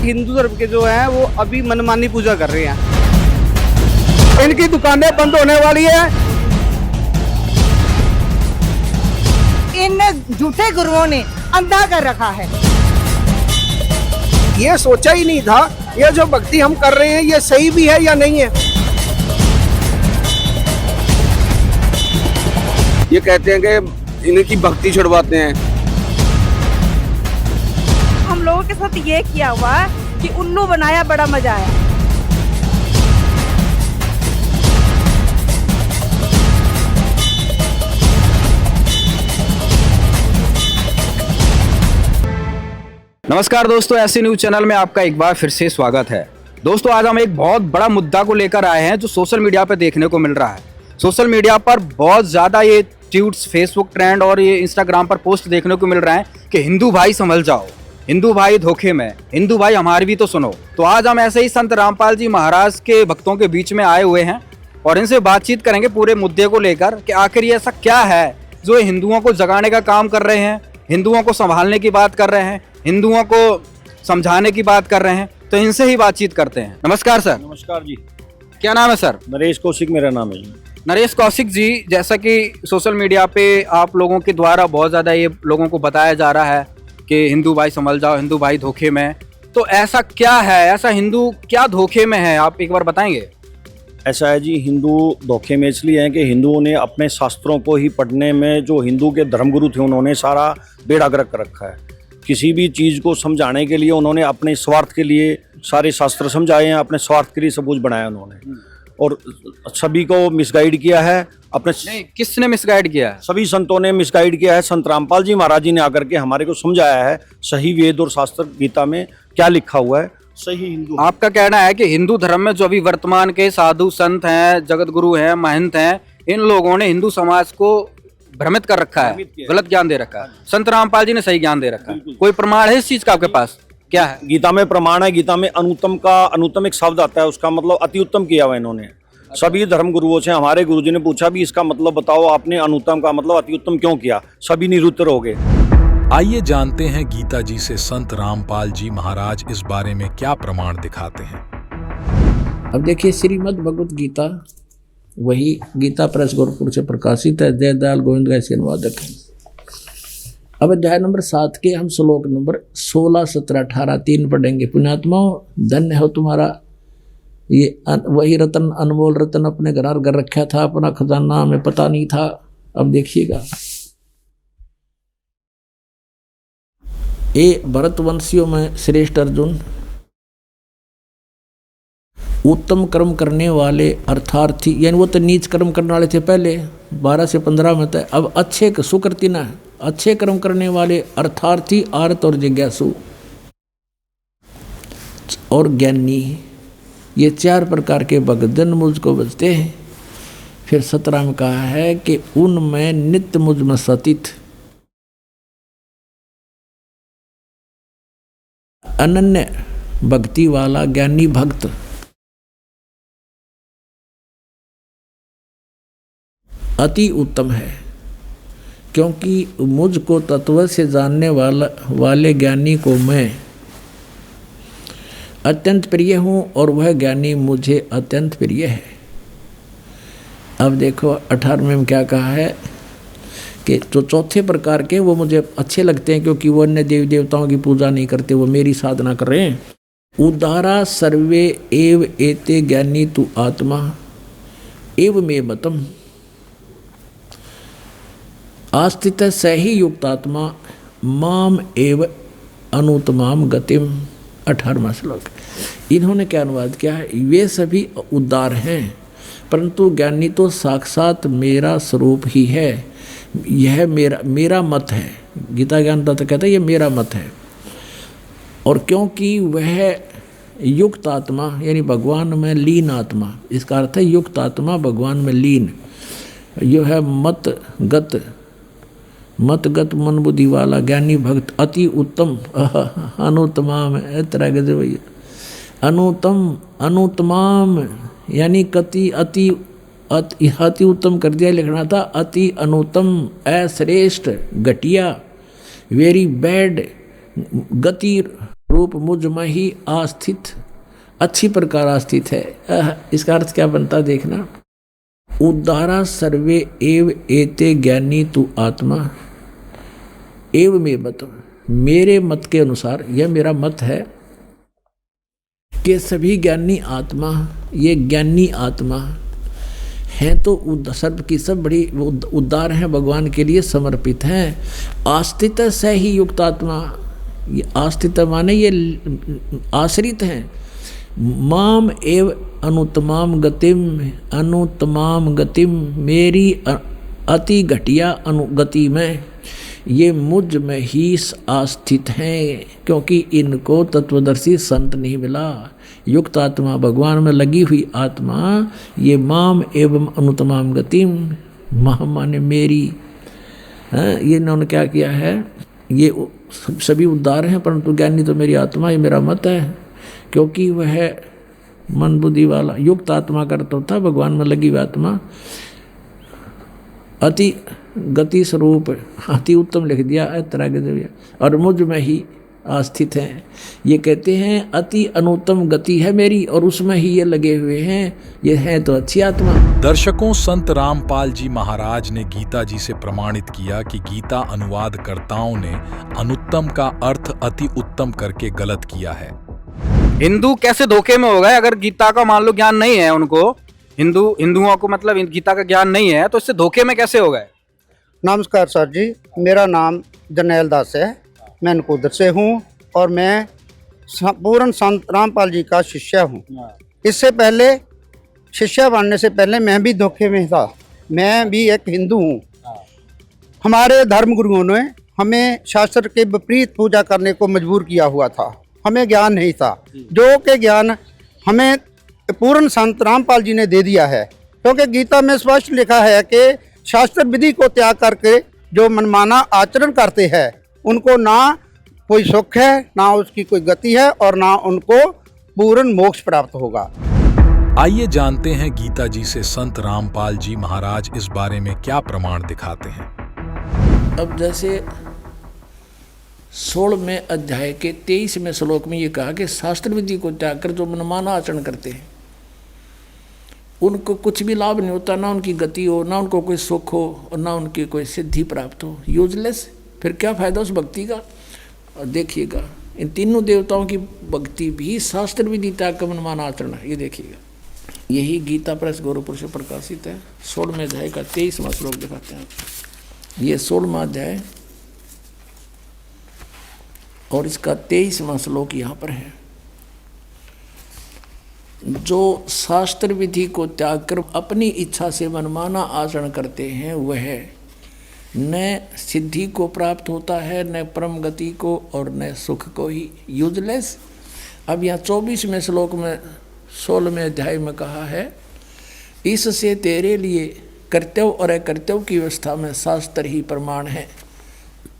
हिंदू धर्म के जो हैं वो अभी मनमानी पूजा कर रहे हैं। इनकी दुकानें बंद होने वाली है। इन झूठे गुरुओं ने अंधा कर रखा है। ये सोचा ही नहीं था ये जो भक्ति हम कर रहे हैं ये सही भी है या नहीं है। ये कहते हैं कि इनकी भक्ति छुड़वाते हैं। हम लोगों के साथ ये किया हुआ है कि उल्लू बनाया, बड़ा मजा आया। नमस्कार दोस्तों, ऐसे न्यूज चैनल में आपका एक बार फिर से स्वागत है। दोस्तों, आज हम एक बहुत बड़ा मुद्दा को लेकर आए हैं जो सोशल मीडिया पर देखने को मिल रहा है। सोशल मीडिया पर बहुत ज़्यादा ये ट्वीट्स, फेसबुक ट्रेंड और ये इंस्टाग्राम पर पोस्ट देखने को मिल रहे हैं कि हिंदू भाई संभल जाओ, हिंदू भाई धोखे में, हिंदू भाई हमारी भी तो सुनो। तो आज हम ऐसे ही संत रामपाल जी महाराज के भक्तों के बीच में आए हुए हैं और इनसे बातचीत करेंगे पूरे मुद्दे को लेकर कि आखिर ये ऐसा क्या है जो हिंदुओं को जगाने का काम कर रहे हैं, हिंदुओं को संभालने की बात कर रहे हैं, हिंदुओं को समझाने की बात कर रहे हैं। तो इनसे ही बातचीत करते हैं। नमस्कार सर। नमस्कार जी। क्या नाम है सर? नरेश कौशिक मेरा नाम है जी। नरेश कौशिक जी, जैसा कि सोशल मीडिया पे आप लोगों के द्वारा बहुत ज़्यादा ये लोगों को बताया जा रहा है कि हिंदू भाई संभल जाओ, हिंदू भाई धोखे में, तो ऐसा क्या है, ऐसा हिंदू क्या धोखे में है, आप एक बार बताएंगे? ऐसा है जी, हिंदू धोखे में इसलिए हैं कि हिंदुओं ने अपने शास्त्रों को ही पढ़ने में, जो हिंदू के धर्मगुरु थे उन्होंने सारा बेड़ा गर्क कर रखा है। किसी भी चीज़ को समझाने के लिए उन्होंने अपने स्वार्थ के लिए सारे शास्त्र समझाए हैं, अपने स्वार्थ के लिए सब कुछ बनाया उन्होंने और सभी को मिसगाइड किया है। अपने नहीं, किसने मिसगाइड किया है? सभी संतों ने मिसगाइड किया है। संत रामपाल जी महाराज जी ने आकर के हमारे को समझाया है सही वेद और शास्त्र गीता में क्या लिखा हुआ है, सही हिंदू। आपका कहना है कि हिंदू धर्म में जो अभी वर्तमान के साधु संत हैं, जगत गुरु हैं, महंत हैं, इन लोगों ने हिंदू समाज को भ्रमित कर रखा है, गलत ज्ञान दे रखा है। संत रामपाल जी ने सही ज्ञान दे रखा है। कोई प्रमाण है इस चीज का आपके पास? क्या है? गीता में प्रमाण है। गीता में अनुत्तम एक शब्द आता है, उसका मतलब अति उत्तम किया हुआ इन्होंने। सभी धर्म गुरुओं से हमारे गुरुजी ने पूछा भी इसका मतलब बताओ, आपने अनुत्तम का मतलब अति उत्तम क्यों किया? सभी निरुत्तर हो गए। आइए जानते हैं गीता जी से संत रामपाल जी महाराज इस बारे में क्या प्रमाण दिखाते हैं। अब देखिए, श्रीमद् भगवत गीता वही गीता प्रेस गोरखपुर से प्रकाशित है। जयदयाल गोविंद का इसके अनुवादक है। अब अध्याय नंबर 7 के हम श्लोक नंबर 16, 17, 18 3 पढ़ेंगे। पुण्यात्माओं, धन्य हो तुम्हारा ये वही रतन, अनमोल रतन अपने घर रखा था, अपना खजाना हमें पता नहीं था। अब देखिएगा, ये भरतवंशियों में श्रेष्ठ अर्जुन, उत्तम कर्म करने वाले अर्थार्थी, यानी वो तो नीच कर्म करने वाले थे पहले 12 से 15 में थे। अब अच्छे सुकृति न अच्छे कर्म करने वाले अर्थार्थी, आर्त और जिज्ञासु और ज्ञानी, ये 4 प्रकार के भगतजन मुझको बचते हैं। फिर 17 में कहा है कि उनमें नित्य मुझ में सतित अनन्य भक्ति वाला ज्ञानी भक्त अति उत्तम है, क्योंकि मुझको तत्व से जानने वाले ज्ञानी को मैं अत्यंत प्रिय हूँ और वह ज्ञानी मुझे अत्यंत प्रिय है। अब देखो 18वें में क्या कहा है कि जो चौथे प्रकार के वो मुझे अच्छे लगते हैं, क्योंकि वो अन्य देवी देवताओं की पूजा नहीं करते, वो मेरी साधना कर रहे हैं। उदारा सर्वे एव एते ज्ञानी तु आत्मा एव मे मतम आस्थित सही युक्तात्मा माम एव अनुत्तमाम गतिम। 18वां श्लोक। इन्होंने क्या अनुवाद किया है? वे सभी उदार हैं, परंतु ज्ञानी तो साक्षात मेरा स्वरूप ही है। यह मेरा मत है। गीता ज्ञानदाता कहता है ये मेरा मत है। और क्योंकि वह युक्त आत्मा, यानी भगवान में लीन आत्मा, इसका अर्थ है युक्त आत्मा भगवान में लीन, यह है मतगत मन बुद्धि वाला ज्ञानी भक्त अति उत्तम अनुत्तमाम तरह के भैया अनुत्तमाम, यानी कति अति उत्तम कर दिया, लिखना था अति अनुत्तम, अश्रेष्ठ, घटिया, वेरी बैड, गति रूप मुझ में ही आस्थित, अच्छी प्रकार आस्थित है। इसका अर्थ क्या बनता देखना। उद्धारा सर्वे एव एते ज्ञानी तु आत्मा एव में मत। मेरे मत के अनुसार, यह मेरा मत है कि सभी ज्ञानी आत्मा, ये ज्ञानी आत्मा है तो सर्व की सब बड़ी उद्धार हैं, भगवान के लिए समर्पित हैं। आस्थित स ही युक्त आत्मा, ये आस्थित माने ये आश्रित हैं। माम एव अनुत्तमाम गतिम मेरी अति घटिया अनुगति में ये मुझ में ही आस्थित हैं, क्योंकि इनको तत्वदर्शी संत नहीं मिला। युक्त आत्मा, भगवान में लगी हुई आत्मा, ये माम एवं अनुत्तमाम गतिम, माम माने मेरी, ये इन्होंने क्या किया है, ये सभी उद्धार हैं परंतु ज्ञानी तो मेरी आत्मा, ये मेरा मत है। क्योंकि वह मन बुद्धि वाला युक्त आत्मा करता था, भगवान में लगी हुई आत्मा अति गति स्वरूप, अति उत्तम लिख दिया और मुझ में ही आस्थित हैं। ये कहते हैं अति अनुत्तम गति है मेरी और उसमें ही ये लगे हुए हैं, ये है तो अच्छी आत्मा। दर्शकों, संत रामपाल जी महाराज ने गीता जी से प्रमाणित किया कि गीता अनुवादकर्ताओं ने अनुत्तम का अर्थ अति उत्तम करके गलत किया है। हिंदू कैसे धोखे में हो गए? अगर गीता का मान लो ज्ञान नहीं है उनको, हिंदुओं को मतलब गीता का ज्ञान नहीं है, तो इससे धोखे में कैसे हो गए? नमस्कार सर जी, मेरा नाम जरनैल दास है, मैं नकोदर से हूँ और मैं पूर्ण संत रामपाल जी का शिष्य हूँ। इससे पहले शिष्य बनने से पहले मैं भी धोखे में था, मैं भी एक हिंदू हूँ। हमारे धर्म गुरुओं ने हमें शास्त्र के विपरीत पूजा करने को मजबूर किया हुआ था, हमें ज्ञान नहीं था, जो कि ज्ञान हमें पूर्ण संत रामपाल जी ने दे दिया है। क्योंकि गीता में स्पष्ट लिखा है कि शास्त्र विधि को त्याग करके जो मनमाना आचरण करते हैं उनको ना कोई सुख है, ना उसकी कोई गति है और ना उनको पूर्ण मोक्ष प्राप्त होगा। आइए जानते हैं गीता जी से संत रामपाल जी महाराज इस बारे में क्या प्रमाण दिखाते हैं। अब जैसे 16वें अध्याय के 23वें श्लोक में ये कहा कि शास्त्र विधि को त्याग कर जो मनमाना आचरण करते हैं उनको कुछ भी लाभ नहीं होता, ना उनकी गति हो, ना उनको कोई सुख हो और ना उनकी कोई सिद्धि प्राप्त हो, यूजलेस। फिर क्या फायदा उस भक्ति का? और देखिएगा इन तीनों देवताओं की भक्ति भी शास्त्र विधि त्याग का मनमाना आचरण है। ये देखिएगा, यही गीता प्रेस गोरखपुर से प्रकाशित है। 16वें अध्याय का 23वां श्लोक दिखाते हैं। ये 16वां अध्याय और इसका 23वां श्लोक यहाँ पर है। जो शास्त्र विधि को त्याग कर अपनी इच्छा से मनमाना आचरण करते हैं वह न सिद्धि को प्राप्त होता है, न परम गति को और न सुख को ही, यूजलेस। अब यहाँ 24वें श्लोक में 16वें अध्याय में कहा है, इससे तेरे लिए कर्तव्य और अकर्तव्य की व्यवस्था में शास्त्र ही प्रमाण है।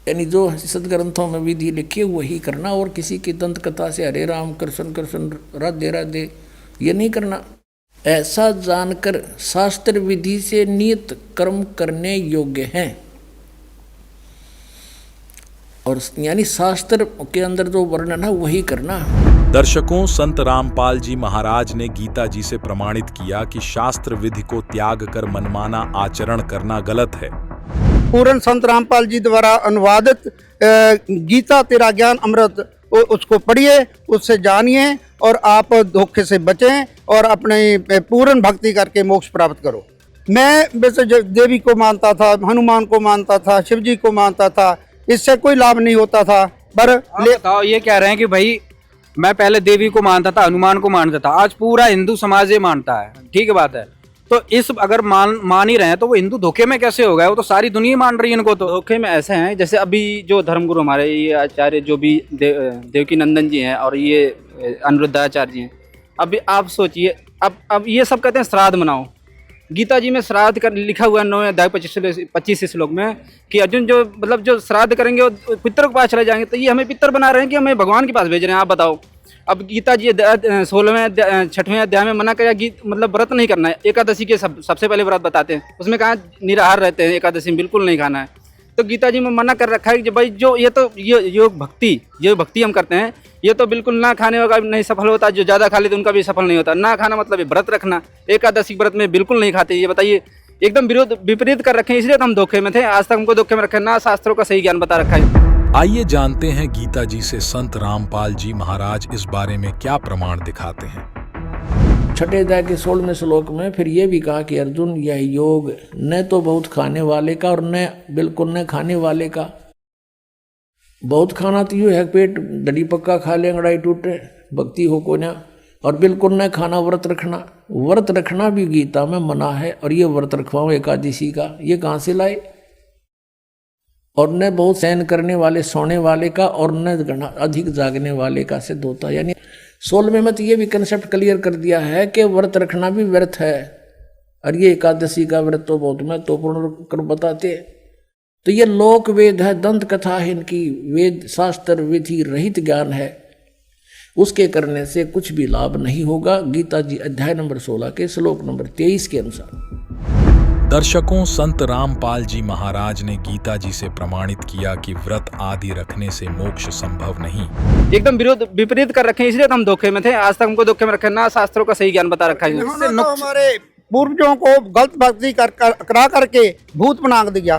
यानी जो सदग्रंथों में विधि लिखी वही करना, और किसी की दंत कथा से हरे राम कृष्ण कृष्ण राधे राधे ये नहीं करना। ऐसा जानकर शास्त्र विधि से नियत कर्म करने योग्य हैं, और यानी शास्त्र के अंदर जो वर्णन है वही करना। दर्शकों, संत रामपाल जी महाराज ने गीता जी से प्रमाणित किया कि शास्त्र विधि को त्याग कर मनमाना आचरण करना गलत है। पूर्ण संत रामपाल जी द्वारा अनुवादित गीता तेरा ज्ञान अमृत, उसको पढ़िए, उससे जानिए और आप धोखे से बचें और अपने पूर्ण भक्ति करके मोक्ष प्राप्त करो। मैं वैसे देवी को मानता था, हनुमान को मानता था, शिव जी को मानता था, इससे कोई लाभ नहीं होता था। पर बताओ, ये कह रहे हैं कि भाई मैं पहले देवी को मानता था, हनुमान को मानता था, आज पूरा हिंदू समाज ये मानता है, ठीक है बात है। तो इस अगर मान ही रहे हैं तो वो हिंदू धोखे में कैसे हो गए? वो तो सारी दुनिया मान रही है इनको। तो धोखे में ऐसे हैं जैसे अभी जो धर्मगुरु हमारे ये आचार्य जो भी देवकी नंदन जी हैं और ये अनिरुद्धाचार्य जी हैं, अभी आप सोचिए, अब ये सब कहते हैं श्राद्ध मनाओ। गीता जी में श्राद्ध कर लिखा हुआ है 9वें अध्याय 25 श्लोक में कि अर्जुन जो मतलब जो श्राद्ध करेंगे वो पितरों के पास चले जाएंगे। तो ये हमें पितर बना रहे हैं कि हमें भगवान के पास भेज रहे हैं? आप बताओ। अब गीता जी 16वें 6वें अध्याय में मना किया मतलब व्रत नहीं करना है। एकादशी के सबसे पहले व्रत बताते हैं, उसमें कहा निराहार रहते हैं, एकादशी में बिल्कुल नहीं खाना है। तो गीता जी में मना कर रखा है कि भाई जो ये योग भक्ति हम करते हैं, ये तो बिल्कुल ना खाने वाला नहीं सफल होता, जो ज़्यादा खा लेते उनका भी सफल नहीं होता। ना खाना मतलब ये व्रत रखना, एकादशी व्रत में बिल्कुल नहीं खाते। ये बताइए, एकदम विपरीत कर रखे हैं, इसलिए तो हम धोखे में थे। आज तक हमको धोखे में रखे, ना शास्त्रों का सही ज्ञान बता रखा है। आइए जानते हैं गीता जी से संत रामपाल जी महाराज इस बारे में क्या प्रमाण दिखाते हैं। छठे अध्याय के 16वें श्लोक में फिर ये भी कहा कि अर्जुन, यह योग न तो बहुत खाने वाले का और न बिल्कुल न खाने वाले का। बहुत खाना तो यूँ है पेट डली पक्का खा ले, अंगड़ाई टूटे, भक्ति हो को ना। और बिल्कुल न खाना, व्रत रखना भी गीता में मना है। और ये व्रत रखवाओ एकादशी का, ये कहाँ से लाए? और न बहुत सहन करने वाले, सोने वाले का, और न अधिक जागने वाले का सिद्ध होता है। यानी 16वें में तो ये भी कंसेप्ट क्लियर कर दिया है कि व्रत रखना भी व्यर्थ है। और ये एकादशी का व्रत तो बहुत महत्वपूर्ण कर बताते हैं। तो ये लोक वेद है, दंत कथा है, इनकी वेद शास्त्र विधि रहित ज्ञान है। उसके करने से कुछ भी लाभ नहीं होगा। गीता जी अध्याय नंबर 16 के श्लोक नंबर 23 के अनुसार। दर्शकों, संत रामपाल जी महाराज ने गीता जी से प्रमाणित किया कि व्रत आदि रखने से मोक्ष संभव नहीं। एकदम विपरीत कर रखे हैं, इसलिए तो हम धोखे में थे। आज तक हमको धोखे में रखे, ना शास्त्रों का सही ज्ञान बता रखा है। इन्होंने तो हमारे पूर्वजों को गलत भक्ति करा करके भूत बना दिया।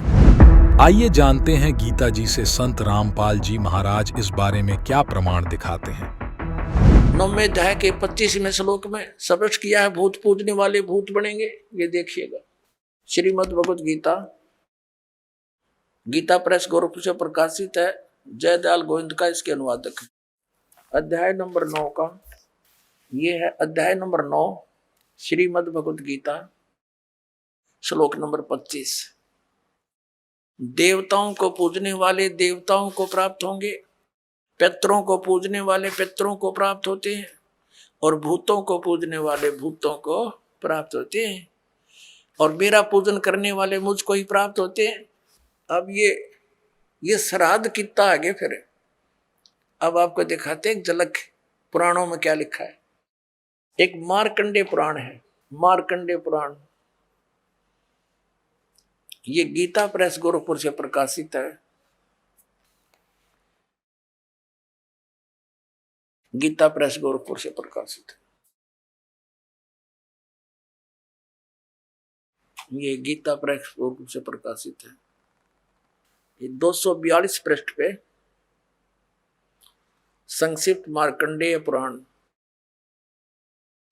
आइए जानते हैं गीता जी से संत रामपाल जी महाराज इस बारे में क्या प्रमाण दिखाते हैं। 9वें अध्याय के 25वें श्लोक में स्पष्ट किया है, भूत पूजने वाले भूत बनेंगे। ये देखिएगा, श्रीमद् भगवत गीता, गीता प्रेस गोरखपुर से प्रकाशित है। जयदयाल गोविंद का इसके अनुवादक है। अध्याय नंबर 9 का ये है, अध्याय नंबर 9 श्रीमद् भगवत गीता, श्लोक नंबर 25। देवताओं को पूजने वाले देवताओं को प्राप्त होंगे, पितरों को पूजने वाले पितरों को प्राप्त होते हैं, और भूतों को पूजने वाले भूतों को प्राप्त होते हैं, और मेरा पूजन करने वाले मुझको ही प्राप्त होते हैं। अब ये श्राद्ध कितना आगे फिर अब आपको दिखाते हैं एक झलक पुराणों में क्या लिखा है। एक मार्कंडेय पुराण है, मार्कंडेय पुराण, ये गीता प्रेस गोरखपुर से प्रकाशित है। गीता प्रेस गोरखपुर से प्रकाशित है। ये गीता प्रेस गोरखपुर से प्रकाशित है। ये 242 पृष्ठ पे संक्षिप्त मार्कंडेय पुराण,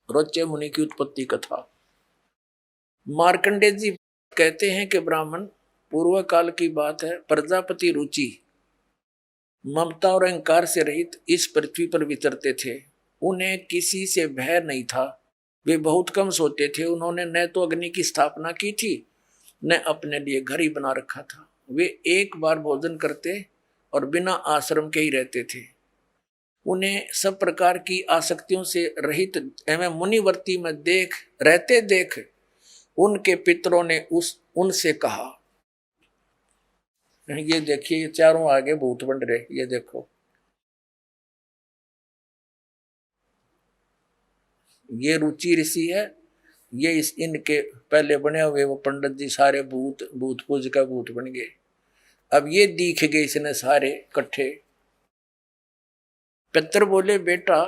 रोच्य मुनि की उत्पत्ति कथा। मार्कंडेय जी कहते हैं कि ब्राह्मण, पूर्व काल की बात है, प्रजापति रुचि ममता और अहंकार से रहित इस पृथ्वी पर विचरते थे। उन्हें किसी से भय नहीं था, वे बहुत कम सोते थे। उन्होंने न तो अग्नि की स्थापना की थी, न अपने लिए घर ही बना रखा था। वे एक बार भोजन करते और बिना आश्रम के ही रहते थे। उन्हें सब प्रकार की आसक्तियों से रहित एवं मुनिवर्ती में देख उनके पितरों ने उनसे कहा, ये देखिए, ये चारों आगे भूत बन रहे, ये देखो, ये रुचि ऋषि है, ये इनके पहले बने हुए वो पंडित जी सारे भूत पूज का भूत बन गए। अब ये दिख गए इसने सारे इकट्ठे। पितर बोले, बेटा,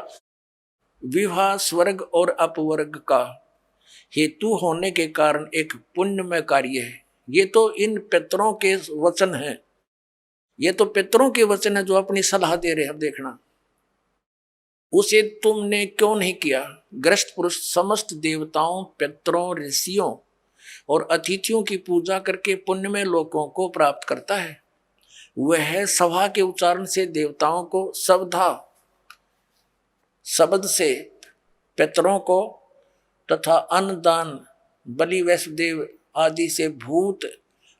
विवाह स्वर्ग और अपवर्ग का हेतु होने के कारण एक पुण्यमय कार्य है। ये तो इन पितरों के वचन हैं, ये तो पितरों के वचन है जो अपनी सलाह दे रहे हैं। देखना, उसे तुमने क्यों नहीं किया? ग्रस्त पुरुष समस्त देवताओं, पितरों, ऋषियों और अतिथियों की पूजा करके पुण्यमय लोकों को प्राप्त करता है। वह सभा के उच्चारण से देवताओं को, शब्द से पितरों को तथा अन्नदान, बलि, वैष्णदेव आदि से भूत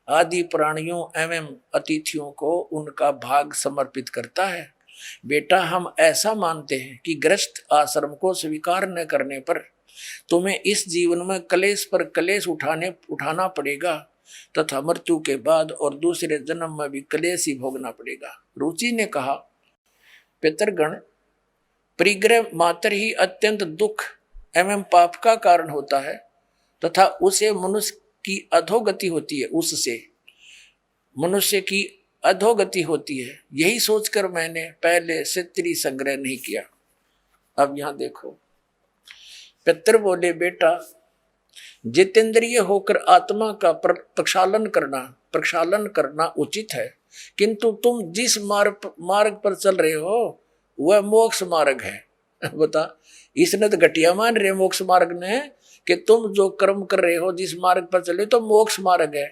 आदि प्राणियों एवं अतिथियों को उनका भाग समर्पित करता है। बेटा, हम ऐसा मानते हैं कि गृहस्थ आश्रम को स्वीकार न करने पर तुम्हें इस जीवन में कलेश पर कलेश उठाना पड़ेगा तथा मृत्यु के बाद और दूसरे जन्म में भी कलेश ही भोगना पड़ेगा। रुचि ने कहा, पितरगण, परिग्रह मात्र ही अत्यंत दुख एवं पाप का कारण होता है तथा उसे मनुष्य की अधोगति होती है। उससे मनुष्य की अधोगति होती है। यही सोचकर मैंने पहले से त्रिसंग्रह नहीं किया। अब यहां देखो, पितर बोले बेटा जितेंद्रिय होकर आत्मा का प्रक्षालन करना उचित है, किंतु तुम जिस मार्ग पर चल रहे हो वह मोक्ष मार्ग है। बता, इसने तो घटिया मान रहे मोक्ष मार्ग ने कि तुम जो कर्म कर रहे हो जिस मार्ग पर चले तो मोक्ष मार्ग है।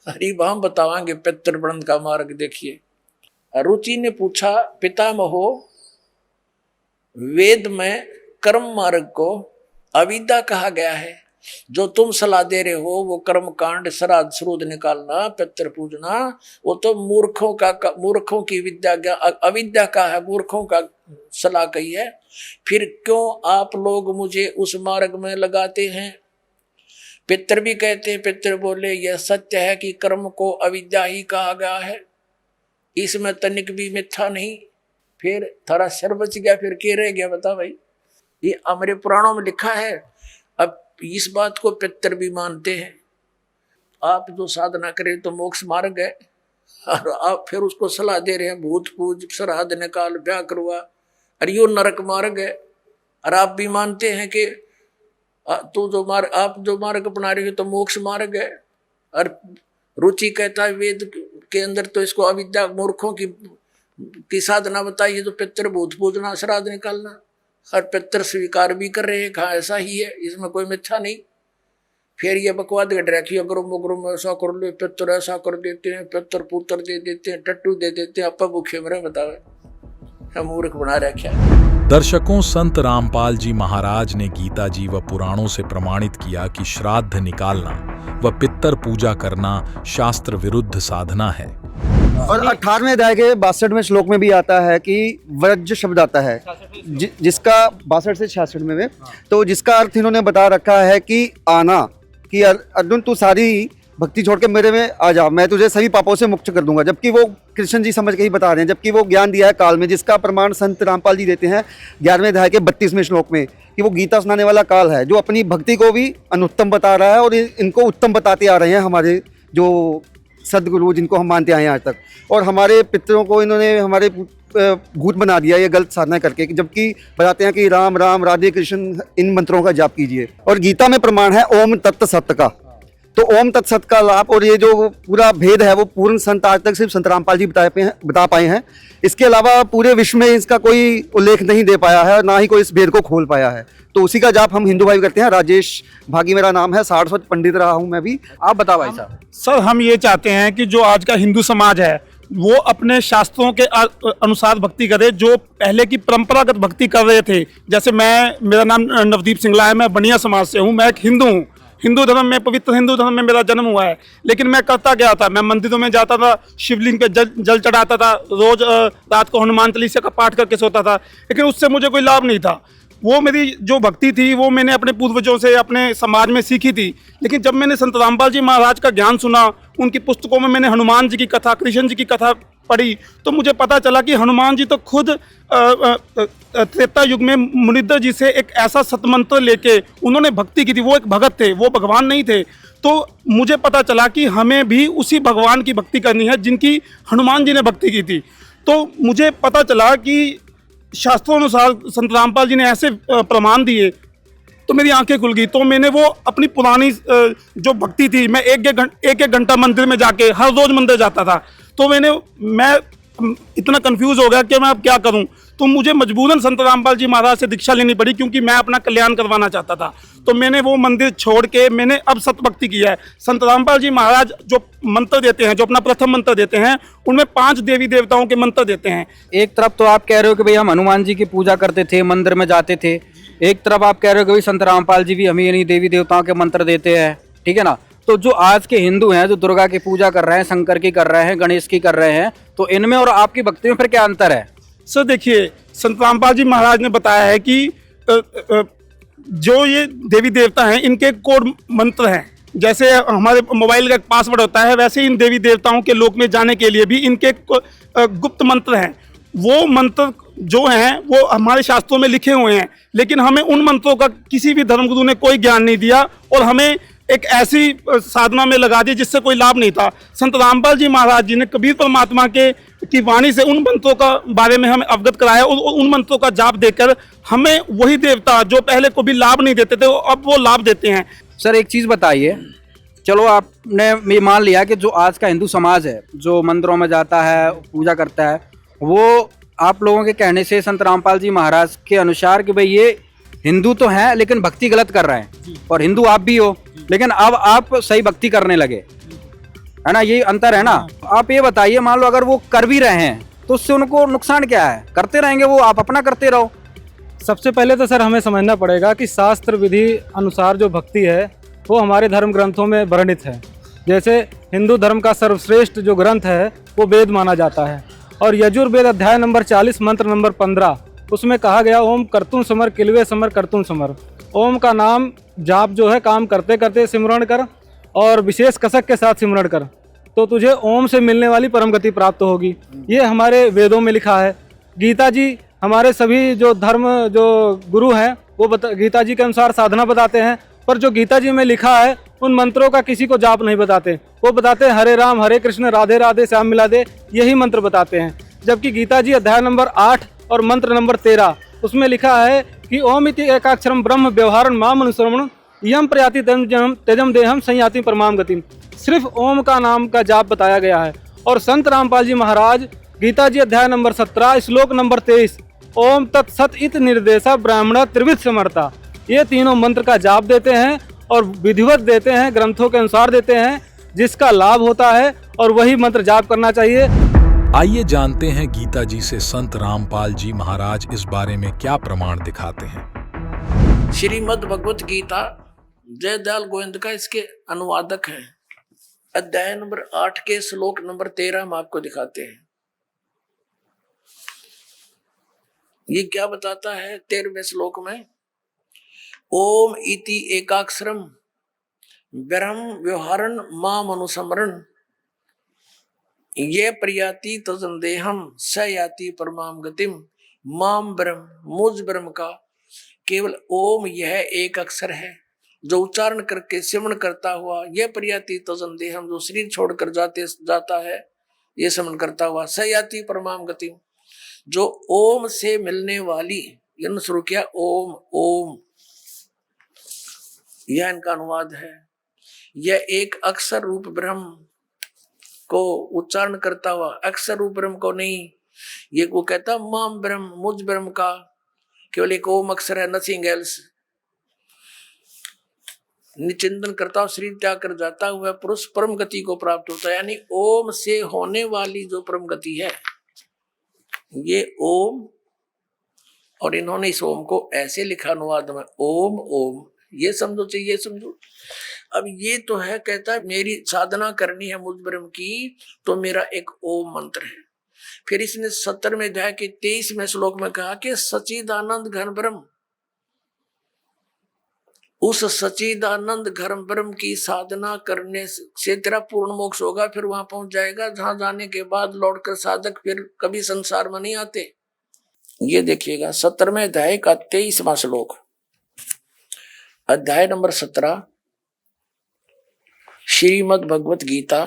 अरे हम बतावांगे पितृवृंद का मार्ग। देखिए, रुचि ने पूछा पितामहो, वेद में कर्म मार्ग को अविद्या कहा गया है, जो तुम सलाह दे रहे हो वो कर्म कांड, श्राद्ध श्रूद निकालना, पितृ पूजना, वो तो मूर्खों की विद्या, अविद्या का है, मूर्खों का सलाह कही है। फिर क्यों आप लोग मुझे उस मार्ग में लगाते हैं? पितर भी कहते हैं, पितर बोले यह सत्य है कि कर्म को अविद्या ही कहा गया है, इसमें तनिक भी मिथ्या नहीं। फिर थोड़ा सर बच गया, फिर क्या रह गया बता भाई? ये हमारे पुराणों में लिखा है। अब इस बात को पितर भी मानते हैं। आप जो साधना करें तो मोक्ष मार्ग है, और आप फिर उसको सलाह दे रहे हैं भूत पूज, श्राद्ध निकाल, ब्याह करवा, अरे यो नरक मार्ग है। और आप भी मानते हैं कि आप जो मार्ग अपना रहे हो तो मोक्ष मार्ग है। और रुचि कहता है वेद के अंदर तो इसको अविद्या, मूर्खों की साधना बताई है, तो पितर भूत पूजना, श्राद्ध निकालना, और पितर स्वीकार भी कर रहे हैं, कहा ऐसा ही है, इसमें कोई मिथ्या नहीं। फिर ये बकवाद घट रखी, अगर ऐसा कर लो, पितर ऐसा कर देते हैं, पितर पुत्र दे देते हैं, टट्टू दे देते हैं, आपा भूखे मरे, बतावे हम मूर्ख बना रखा है। दर्शकों, संत रामपाल जी महाराज ने गीता जी व पुराणों से प्रमाणित किया कि श्राद्ध निकालना व पितर पूजा करना शास्त्र विरुद्ध साधना है। और 18वें अध्याय के 62वें श्लोक में भी आता है कि व्रज शब्द आता है, जिसका 62 से 66 में तो जिसका अर्थ इन्होंने बता रखा है कि आना, कि अर्जुन तू सारी भक्ति छोड़ के मेरे में आ जा, मैं तुझे सभी पापों से मुक्त कर दूंगा। जबकि वो कृष्ण जी समझ के ही बता रहे हैं, जबकि वो ज्ञान दिया है काल में, जिसका प्रमाण संत रामपाल जी देते हैं 11वें अध्याय के 32वें श्लोक में, कि वो गीता सुनाने वाला काल है, जो अपनी भक्ति को भी अनुत्तम बता रहा है और इनको उत्तम बताते आ रहे हैं हमारे जो सदगुरु, जिनको हम मानते आए हैं आज तक। और हमारे पितरों को इन्होंने हमारे भूत बना दिया ये गलत साधना करके, जबकि बताते हैं कि राम राम राधे कृष्ण इन मंत्रों का जाप कीजिए। और गीता में प्रमाण है ओम तत्त सत्य का, तो ओम तत्त सत्य का लाभ और ये जो पूरा भेद है वो पूर्ण संत आज तक सिर्फ संत रामपाल जी बता पाए हैं। इसके अलावा पूरे विश्व में इसका कोई उल्लेख नहीं दे पाया है, ना ही कोई इस भेद को खोल पाया है। तो उसी का जाप हम हिंदू भाई करते हैं। राजेश भागी मेरा नाम है, 60 वर्ष पंडित रहा हूँ मैं भी। आप बताओ भाई साहब। सर, हम ये चाहते हैं कि जो आज का हिंदू समाज है वो अपने शास्त्रों के अनुसार भक्ति करे, जो पहले की परंपरागत भक्ति कर रहे थे। जैसे मेरा नाम नवदीप सिंगला है, मैं बनिया समाज से हूँ, मैं एक हिंदू हूँ, हिंदू धर्म में, पवित्र हिंदू धर्म में मेरा जन्म हुआ है। लेकिन मैं करता क्या था, मैं मंदिरों में जाता था, शिवलिंग पे जल चढ़ाता था, रोज रात को हनुमान चालीसा का पाठ करके सोता था, लेकिन उससे मुझे कोई लाभ नहीं था। वो मेरी जो भक्ति थी वो मैंने अपने पूर्वजों से, अपने समाज में सीखी थी। लेकिन जब मैंने संत रामपाल जी महाराज का ज्ञान सुना, उनकी पुस्तकों में मैंने हनुमान जी की कथा, कृष्ण जी की कथा पढ़ी, तो मुझे पता चला कि हनुमान जी तो खुद त्रेता युग में मुनिंदर जी से एक ऐसा सतमंत्र लेके उन्होंने भक्ति की थी। वो एक भगत थे, वो भगवान नहीं थे। तो मुझे पता चला कि हमें भी उसी भगवान की भक्ति करनी है जिनकी हनुमान जी ने भक्ति की थी। तो मुझे पता चला कि शास्त्रों अनुसार संत रामपाल जी ने ऐसे प्रमाण दिए, तो मेरी आंखें खुल गई। तो मैंने वो अपनी पुरानी जो भक्ति थी, मैं एक घंटा मंदिर में जाके हर रोज मंदिर जाता था। तो मैं इतना कंफ्यूज हो गया कि मैं अब क्या करूं। तो मुझे मजबूरन संत रामपाल जी महाराज से दीक्षा लेनी पड़ी, क्योंकि मैं अपना कल्याण करवाना चाहता था। तो मैंने वो मंदिर छोड़ के मैंने अब सतभक्ति किया है। संत रामपाल जी महाराज जो मंत्र देते हैं, जो अपना प्रथम मंत्र देते हैं, उनमें 5 देवी देवताओं के मंत्र देते हैं। एक तरफ तो आप कह रहे हो कि भाई हम हनुमान जी की पूजा करते थे, मंदिर में जाते थे, एक तरफ आप कह रहे हो कि भाई संत रामपाल जी भी हमें इन्हीं देवी देवताओं के मंत्र देते हैं, ठीक है ना। तो जो आज के हिंदू हैं, जो दुर्गा की पूजा कर रहे हैं, शंकर की कर रहे हैं, गणेश की कर रहे हैं, तो इनमें और आपकी भक्ति में फिर क्या अंतर है? सर देखिए, संत रामपाल जी महाराज ने बताया है कि जो ये देवी देवता हैं, इनके कोड मंत्र हैं। जैसे हमारे मोबाइल का एक पासवर्ड होता है, वैसे इन देवी देवताओं के लोक में जाने के लिए भी इनके गुप्त मंत्र हैं। वो मंत्र जो हैं वो हमारे शास्त्रों में लिखे हुए हैं, लेकिन हमें उन मंत्रों का किसी भी धर्मगुरु ने कोई ज्ञान नहीं दिया। और हमें एक ऐसी साधना में लगा दी जिससे कोई लाभ नहीं था। संत रामपाल जी महाराज जी ने कबीर परमात्मा की वाणी से उन मंत्रों का बारे में हमें अवगत कराया और उन मंत्रों का जाप देकर हमें वही देवता जो पहले कभी लाभ नहीं देते थे अब वो लाभ देते हैं। सर एक चीज़ बताइए, चलो आपने ये मान लिया कि जो आज का हिंदू समाज है, जो मंदिरों में जाता है, पूजा करता है, वो आप लोगों के कहने से संत रामपाल जी महाराज के अनुसार कि भाई ये हिंदू तो हैं लेकिन भक्ति गलत कर रहे हैं, और हिंदू आप भी हो लेकिन अब आप सही भक्ति करने लगे, है ना, ये अंतर है ना। आप ये बताइए, मान लो अगर वो कर भी रहे हैं तो उससे उनको नुकसान क्या है? करते रहेंगे वो, आप अपना करते रहो। सबसे पहले तो सर हमें समझना पड़ेगा कि शास्त्र विधि अनुसार जो भक्ति है वो हमारे धर्म ग्रंथों में वर्णित है। जैसे हिंदू धर्म का सर्वश्रेष्ठ जो ग्रंथ है वो वेद माना जाता है, और यजुर्वेद अध्याय नंबर 40 मंत्र नंबर 15 उसमें कहा गया ओम कर्तुम समर किलवे समर कर्तुम समर। ओम का नाम जाप जो है काम करते करते सिमरण कर और विशेष कसक के साथ सिमरण कर, तो तुझे ओम से मिलने वाली परम गति प्राप्त होगी। ये हमारे वेदों में लिखा है। गीता जी हमारे सभी जो धर्म जो गुरु हैं वो गीता जी के अनुसार साधना बताते हैं, पर जो गीता जी में लिखा है उन मंत्रों का किसी को जाप नहीं बताते। वो बताते हैं हरे राम हरे कृष्ण राधे राधे श्याम मिला दे, यही मंत्र बताते हैं। जबकि गीता जी अध्याय नंबर 8 और मंत्र नंबर 13 उसमें लिखा है कि ओम इति एकाक्षरम ब्रह्म व्यवहारन माम अनुश्रवण यम प्रयाति तेजम देहम संयाति परमाम गतिम। सिर्फ ओम का नाम का जाप बताया गया है। और संत रामपाल जी महाराज गीता जी अध्याय नंबर 17 श्लोक नंबर 23 ओम तत्सत इत निर्देशा ब्राह्मण त्रिविध समर्था, ये तीनों मंत्र का जाप देते हैं और विधिवत देते हैं, ग्रंथों के अनुसार देते हैं, जिसका लाभ होता है और वही मंत्र जाप करना चाहिए। आइए जानते हैं गीता जी से संत रामपाल जी महाराज इस बारे में क्या प्रमाण दिखाते हैं। श्रीमद् भगवत गीता जयदयाल गोविंद का इसके अनुवादक हैं। अध्याय नंबर 8 के श्लोक नंबर 13 हम आपको दिखाते हैं। ये क्या बताता है 13वें श्लोक में? ओम इति एकाक्षरम ब्रह्म व्यवहारन माम अनुस्मरण ये प्रयाति तजंदेहम स याति परमाम गतिम। माम ब्रह्म मुझ ब्रह्म का केवल ओम यह एक अक्षर है जो उच्चारण करके सिमरण करता हुआ यह प्रयाति तजंदेहम जो शरीर छोड़कर जाता है ये सिमरण करता हुआ स याति परमाम गतिम, जो ओम से मिलने वाली, यानी शुरू किया ओम ओम, यह इनका अनुवाद है। यह एक अक्षर रूप ब्रह्म को उच्चारण करता हुआ, अक्षर रूप ब्रह्म को नहीं, ये को कहता माम ब्रह्म मुझ ब्रह्म का केवल एक ओम अक्षर है, नथिंग एल्स। निचिंतन करता हुआ शरीर त्याग कर जाता हुआ पुरुष परम गति को प्राप्त होता है। यानी ओम से होने वाली जो परम गति है ये ओम, और इन्होंने इस ओम को ऐसे लिखा अनुवाद में ओम ओम, ये समझो चाहिए समझो। अब ये तो है, कहता है मेरी साधना करनी है मुझ ब्रह्म की तो मेरा एक ओम मंत्र है। फिर इसने 17वें अध्याय के 23वें श्लोक में कहा कि सच्चिदानंद घन ब्रह्म, उस सच्चिदानंद घन ब्रह्म की साधना करने से तेरा पूर्ण मोक्ष होगा। फिर वहां पहुंच जाएगा जहां जाने के बाद लौटकर साधक फिर कभी संसार में नहीं आते। ये देखिएगा 17वें अध्याय का 23वां श्लोक, अध्याय नंबर 17 श्रीमद् भगवत गीता,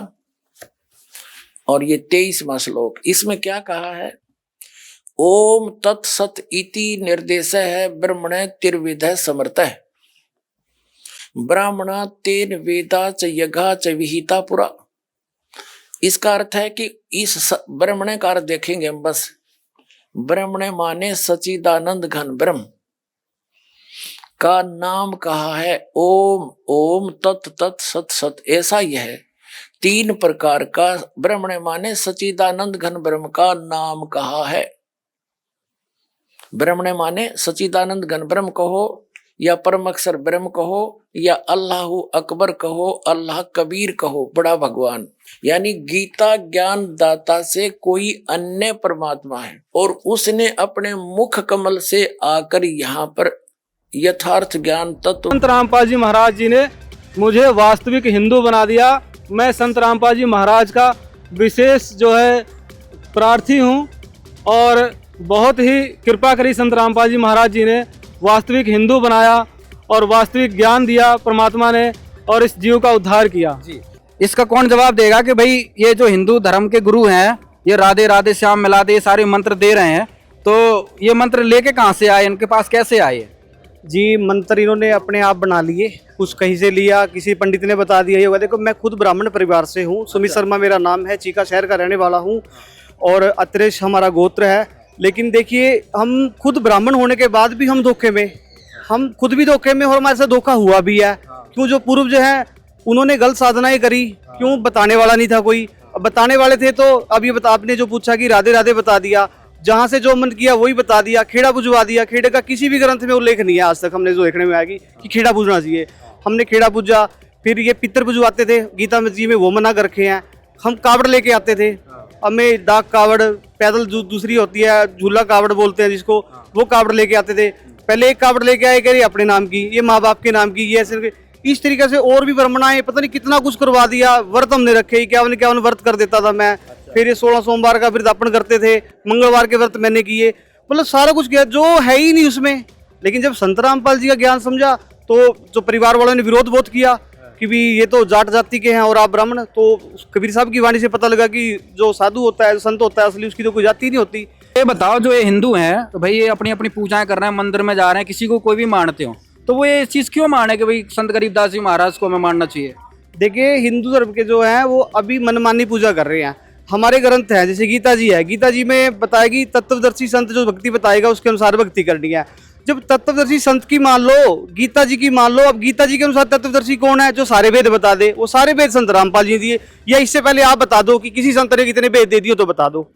और ये 23वां श्लोक। इसमें क्या कहा है? ओम तत्सत इति निर्देश है ब्रह्मण तिर्विध समर्थ है ब्राह्मणा तेन वेदा च यज्ञा च विहिता पुरा। इसका अर्थ है कि इस ब्रह्मण का अर्थ देखेंगे हम बस। ब्रह्मण माने सच्चिदानंद घन ब्रह्म का नाम कहा है ओम ओम तत् तत् सत सत, ऐसा यह है। 3 प्रकार का ब्रह्मण माने सच्चिदानंद घन ब्रह्म का नाम कहा है। ब्रह्मण माने सच्चिदानंद घन ब्रह्म कहो या परम अक्षर ब्रह्म कहो या अल्लाह अकबर कहो, अल्लाह कबीर कहो, बड़ा भगवान। यानी गीता ज्ञान दाता से कोई अन्य परमात्मा है और उसने अपने मुख कमल से आकर यहाँ पर यथार्थ ज्ञान तत्व। संत रामपाल जी महाराज जी ने मुझे वास्तविक हिंदू बना दिया। मैं संत रामपाल जी महाराज का विशेष जो है प्रार्थी हूँ और बहुत ही कृपा करी संत रामपाल जी महाराज जी ने, वास्तविक हिंदू बनाया और वास्तविक ज्ञान दिया परमात्मा ने। और इस जीव का उद्धार किया। इसका कौन जवाब देगा कि भाई ये जो हिंदू धर्म के गुरु हैं, ये राधे राधे श्याम मिलाते ये सारे मंत्र दे रहे हैं, तो ये मंत्र लेके कहाँ से आए, इनके पास कैसे आए? जी, मंत्र इन्होंने अपने आप बना लिए, कुछ कहीं से लिया, किसी पंडित ने बता दिया ये होगा। देखो, मैं खुद ब्राह्मण परिवार से हूँ, सुमित शर्मा मेरा नाम है, चीका शहर का रहने वाला हूँ और अत्रेश हमारा गोत्र है। लेकिन देखिए, हम खुद ब्राह्मण होने के बाद भी हम धोखे में, हम खुद भी धोखे में और हमारे साथ धोखा हुआ भी है। क्यों? जो पूर्वज हैं उन्होंने गलत साधनाएं करी, क्यों? बताने वाला नहीं था कोई। अब बताने वाले थे तो अब ये आपने जो पूछा कि राधे राधे बता दिया, जहाँ से जो मन किया वही बता दिया, खेड़ा बुझवा दिया। खेड़े का किसी भी ग्रंथ में उल्लेख नहीं है आज तक, हमने जो देखने में आएगी कि खेड़ा बुझना चाहिए। हमने खेड़ा बुझा, फिर ये पितर बुझवाते थे, गीता में जी में वो मना कर रखे हैं। हम कावड़ लेके आते थे, हमें डाक कावड़, पैदल दूसरी होती है झूला कावड़ बोलते हैं जिसको, वो कावड़ लेके आते थे। पहले एक कावड़ लेके आए कह रही अपने नाम की, ये माँ बाप के नाम की, ये ऐसे इस तरीके से और भी ब्राह्मणाएं पता नहीं कितना कुछ करवा दिया। व्रत हमने रखे, क्या व्रत कर देता था मैं। फिर ये 16 सोमवार का वृद्धापन करते थे, मंगलवार के व्रत मैंने किए, मतलब सारा कुछ किया जो है ही नहीं उसमें। लेकिन जब संत रामपाल जी का ज्ञान समझा तो जो परिवार वालों ने विरोध बहुत किया कि भी ये तो जाट जाति के हैं और आप ब्राह्मण। तो कबीर साहब की वाणी से पता लगा कि जो साधु होता है, संत होता है, असली उसकी तो कोई जाति नहीं होती। ये बताओ, जो ये हिंदू हैं तो भाई ये अपनी अपनी पूजाएं कर रहे हैं, मंदिर में जा रहे हैं, किसी को कोई भी मानते हो, तो वो ये चीज़ क्यों माने कि भाई संत गरीबदास जी महाराज को हमें मानना चाहिए? देखिए, हिंदू धर्म के जो हैं वो अभी मनमानी पूजा कर रहे हैं। हमारे ग्रंथ हैं, जैसे गीता जी है, गीता जी में बताएगी तत्वदर्शी संत जो भक्ति बताएगा उसके अनुसार भक्ति करनी है। जब तत्वदर्शी संत की मान लो, गीता जी की मान लो, अब गीता जी के अनुसार तत्वदर्शी कौन है? जो सारे वेद बता दे। वो सारे वेद संत रामपाल जी दिए, या इससे पहले आप बता दो कि किसी संत ने कितने वेद दे दिए तो बता दो,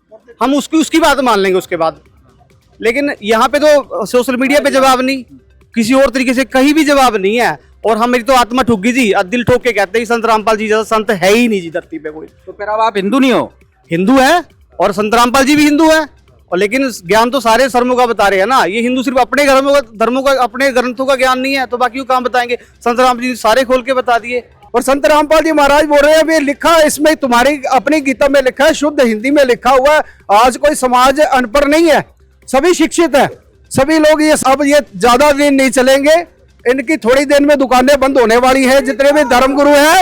हम उसकी बात मान लेंगे उसके बाद। लेकिन यहाँ पे तो सोशल मीडिया पे जवाब नहीं, किसी और तरीके से कहीं भी जवाब नहीं है। और हमारी तो आत्मा ठुक गई जी, दिल ठोक के कहते हैं संत रामपाल जी जैसा संत है ही नहीं जी धरती पे कोई। तो फिर अब आप हिंदू नहीं हो? हिंदू है और संत रामपाल जी भी हिंदू है, और लेकिन ज्ञान तो सारे धर्मों का बता रहे हैं ना। ये हिंदू सिर्फ अपने धर्मों का अपने ग्रंथों का ज्ञान नहीं है, तो बाकी काम बताएंगे। संत राम जी सारे खोल के बता दिए। और संत रामपाल जी महाराज बोल रहे हैं, लिखा इसमें तुम्हारी अपनी गीता में लिखा है, शुद्ध हिंदी में लिखा हुआ है। आज कोई समाज अनपढ़ नहीं है, सभी शिक्षित है, सभी लोग ये सब ये ज्यादा दिन नहीं चलेंगे, इनकी थोड़ी देर में दुकानें बंद होने वाली है। जितने भी धर्मगुरु हैं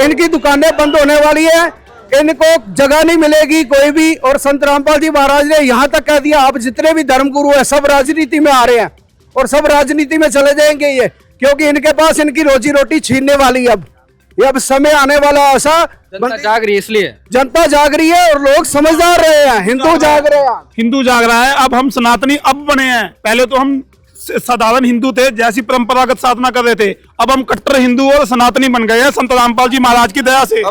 इनकी दुकानें बंद होने वाली है, इनको जगह नहीं मिलेगी कोई भी। और संत रामपाल जी महाराज ने यहाँ तक कह दिया, आप जितने भी धर्मगुरु हैं सब राजनीति में आ रहे हैं और सब राजनीति में चले जाएंगे ये, क्योंकि इनके पास इनकी रोजी रोटी छीनने वाली है। अब समय आने वाला ऐसा, जनता जाग रही है, इसलिए जनता जाग रही है और लोग समझदार रहे हैं, हिंदू जाग रहे हैं, हिंदू जाग रहा है। अब हम सनातनी अब बने हैं, पहले तो हम साधारण हिंदू थे, जैसी परंपरागत साधना कर रहे थे। अब हम कट्टर हिंदू और सनातनी बन गए हैं संत रामपाल जी महाराज की दया से।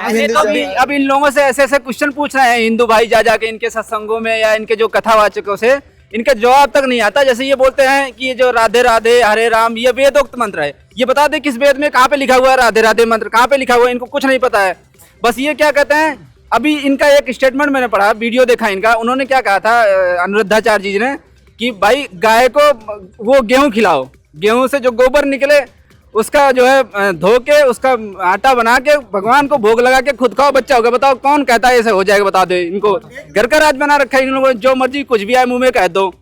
अब इन लोगों से ऐसे ऐसे क्वेश्चन पूछ रहे हैं हिंदू भाई जा जाके इनके सत्संगों में या इनके जो कथावाचकों से, इनका जवाब तक नहीं आता। जैसे ये बोलते हैं कि ये जो राधे राधे हरे राम ये वेदोक्त मंत्र है, ये बता दे किस वेद में कहाँ पे लिखा हुआ है राधे राधे मंत्र, कहाँ पे लिखा हुआ है, इनको कुछ नहीं पता है। बस ये क्या कहते हैं, अभी इनका एक स्टेटमेंट मैंने पढ़ा, वीडियो देखा इनका, उन्होंने क्या कहा था अनिरुद्धाचार्य जी ने कि भाई गाय को वो गेहूं खिलाओ, गेहूं से जो गोबर निकले उसका जो है धो के उसका आटा बना के भगवान को भोग लगा के खुद खाओ, बच्चा होगा। बताओ कौन कहता है ऐसे हो जाएगा? बता दो। इनको घर का राज बना रखा है इन लोगों ने, जो मर्जी कुछ भी आए मुंह में कह दो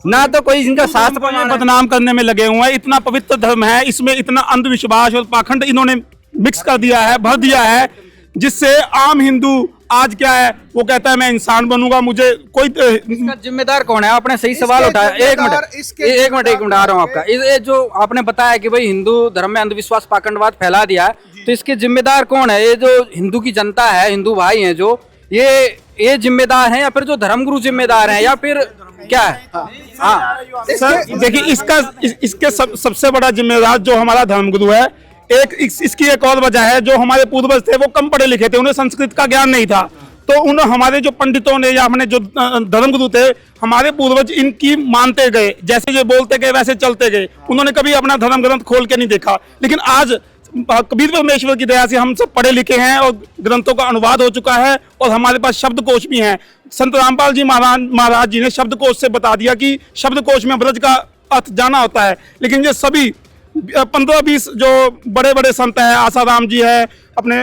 ना, तो कोई इनका शास्त्र बदनाम करने में लगे हुए हैं। इतना पवित्र धर्म है, इसमें इतना अंधविश्वास और पाखंड इन्होंने मिक्स कर दिया है, भर दिया है, जिससे आम हिंदू आज क्या है, वो कहता है मैं इंसान बनूंगा, मुझे कोई इसका जिम्मेदार कौन है? आपने सही सवाल उठाया। एक मिनट आ रहा हूँ आपका। ये जो आपने बताया कि भाई हिंदू धर्म में अंधविश्वास पाखंडवाद फैला दिया है, तो इसके जिम्मेदार कौन है? ये जो हिंदू की जनता है, हिंदू भाई हैं जो, ये जिम्मेदार हैं या फिर जो धर्मगुरु जिम्मेदार हैं या फिर क्या है? हाँ सर, देखिए इसके सबसे बड़ा जिम्मेदार जो हमारा धर्मगुरु है। इसकी एक और वजह है, जो हमारे पूर्वज थे वो कम पढ़े लिखे थे, उन्हें संस्कृत का ज्ञान नहीं था, तो उन हमारे जो पंडितों ने या हमने जो धर्मगुरु थे, हमारे पूर्वज इनकी मानते गए, जैसे ये बोलते गए वैसे चलते गए, उन्होंने कभी अपना धर्म ग्रंथ खोल के नहीं देखा। लेकिन आज कबीर परमेश्वर की दया से हम सब पढ़े लिखे हैं और ग्रंथों का अनुवाद हो चुका है और हमारे पास शब्दकोश भी हैं। संत रामपाल जी महाराज जी ने शब्दकोश से बता दिया कि शब्दकोश में ब्रज का अर्थ जाना होता है। लेकिन ये सभी 15-20 जो बड़े बड़े संत हैं, आसाराम जी है, अपने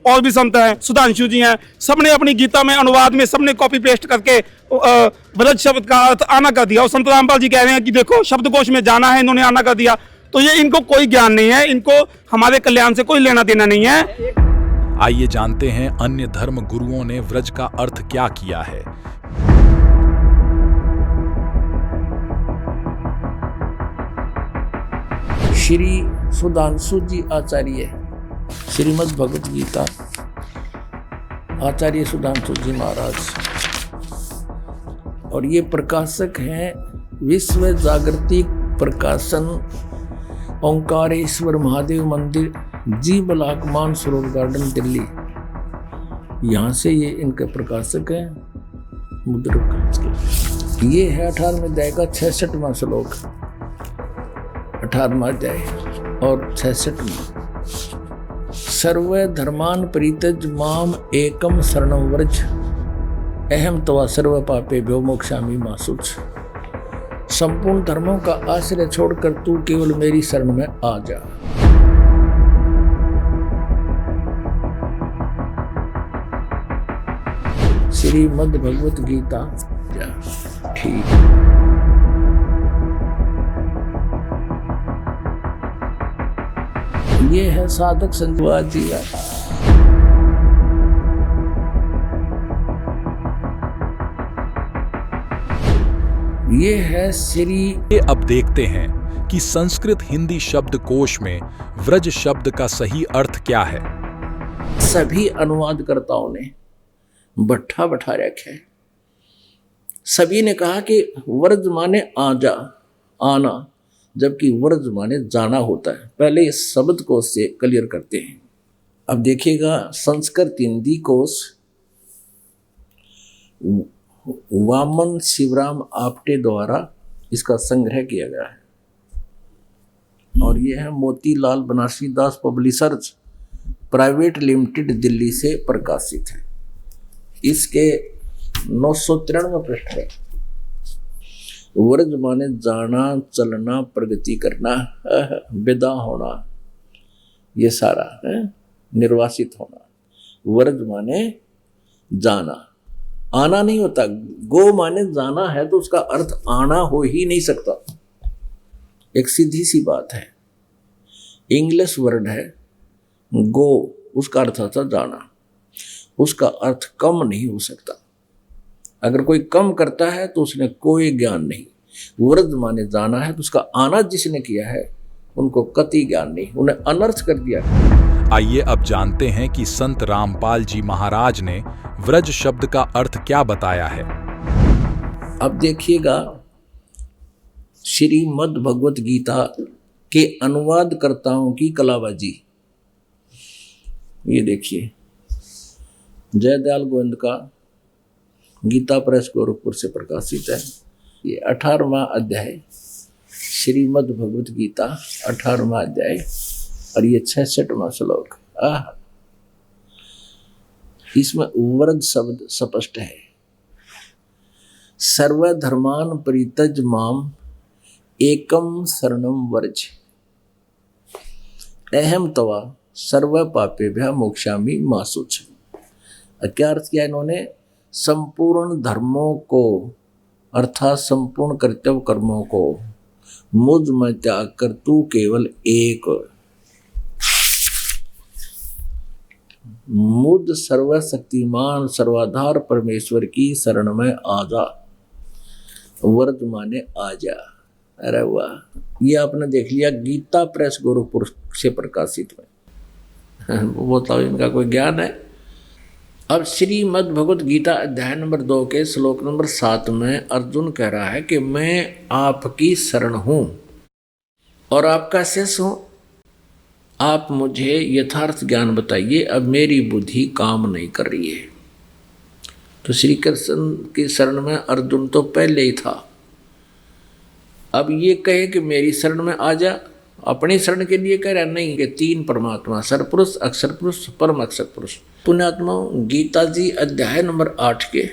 और भी संत हैं, सुधांशु जी हैं, सबने अपनी गीता में अनुवाद में सबने कॉपी पेस्ट करके ब्रज शब्द का अर्थ आना कर दिया। और संत रामपाल जी कह रहे हैं कि देखो शब्दकोश में जाना है, इन्होंने आना कर दिया। तो ये इनको कोई ज्ञान नहीं है, इनको हमारे कल्याण से कोई लेना देना नहीं है। आइए जानते हैं अन्य धर्म गुरुओं ने व्रज का अर्थ क्या किया है। श्री सुधांशु जी आचार्य, श्रीमद् भगवत गीता, आचार्य सुधांशु जी महाराज, और ये प्रकाशक हैं विश्व जागृति प्रकाशन, ओंकारेश्वर महादेव मंदिर, जी ब्लॉक मानसरोवर गार्डन, दिल्ली। यहाँ से ये इनके प्रकाशक हैं। मुद्रक ये है 18वें अध्याय का 66वां श्लोक, 18वां अध्याय और 66वां। सर्व धर्मान परित्यज माम एकम शरणं व्रज, अहम तवा सर्व पापेभ्यो मोक्षामि मा शुच। संपूर्ण धर्मों का आश्रय छोड़कर तू केवल मेरी शरण में आ जा। श्रीमद् भगवत गीता। ठीक, ये है साधक संजवा जी। ये है श्री। अब देखते हैं कि संस्कृत हिंदी शब्दकोश में व्रज शब्द का सही अर्थ क्या है। सभी अनुवादकर्ताओं ने भट्ठा बैठा रखा है। सभी ने कहा कि व्रज माने आजा, आना, जबकि व्रज माने जाना होता है। पहले इस शब्द कोश से क्लियर करते हैं। अब देखिएगा, संस्कृत हिंदी कोश वामन शिवराम आपटे द्वारा इसका संग्रह किया गया है, और यह है मोतीलाल बनारसी दास पब्लिशर्स प्राइवेट लिमिटेड, दिल्ली से प्रकाशित है। इसके 993 पृष्ठ है। व्रज माने जाना, चलना, प्रगति करना, विदा होना, ये सारा है, निर्वासित होना। व्रज माने जाना, आना नहीं होता। गो माने जाना है तो उसका अर्थ आना हो ही नहीं सकता। एक सीधी सी बात है। इंग्लिश वर्ड है गो, उसका अर्थ था जाना, उसका अर्थ कम नहीं हो सकता। अगर कोई कम करता है तो उसने कोई ज्ञान नहीं। व्रज माने जाना है तो उसका आना जिसने किया है उनको कति ज्ञान नहीं, उन्हें अनर्थ कर दिया। आइए अब जानते हैं कि संत रामपाल जी महाराज ने व्रज शब्द का अर्थ क्या बताया है। अब देखिएगा, श्रीमद् भगवत गीता के अनुवादकर्ताओं की कलाबाजी। ये देखिए, जयदयाल गोविंद का गीता प्रेस गोरखपुर से प्रकाशित है। ये 18वां अध्याय, श्रीमद् भगवत गीता 18वां अध्याय, और ये 66वां श्लोक। इसमें व्रज शब्द स्पष्ट है। सर्वधर्मान परित्यज माम एकम शरणं व्रज, अहम तवा सर्व पापेभ्यः मोक्षामि मा शुच। क्या अर्थ किया इन्होंने? संपूर्ण धर्मों को अर्थात संपूर्ण कर्तव्य कर्मों को मुझ में त्याग कर तू केवल एक मुझ सर्वशक्तिमान सर्वाधार परमेश्वर की शरण में आ जा। व्रज माने आ जा। अरे वाह, ये आपने देख लिया, गीता प्रेस गोरखपुर से प्रकाशित है। वो तो इनका कोई ज्ञान है। अब श्रीमद् भगवत गीता अध्याय नंबर 2 के श्लोक नंबर 7 में अर्जुन कह रहा है कि मैं आपकी शरण हूँ और आपका शिष्य हूँ। आप मुझे यथार्थ ज्ञान बताइए, अब मेरी बुद्धि काम नहीं कर रही है। तो श्री कृष्ण की शरण में अर्जुन तो पहले ही था। अब ये कहे कि मेरी शरण में आ जा, अपनी शरण के लिए कह रहा नहीं कि 3 परमात्मा, सरपुरुष, अक्षर पुरुष, परम अक्षर पुरुष। पुण्यात्मा, गीता जी अध्याय नंबर 8 के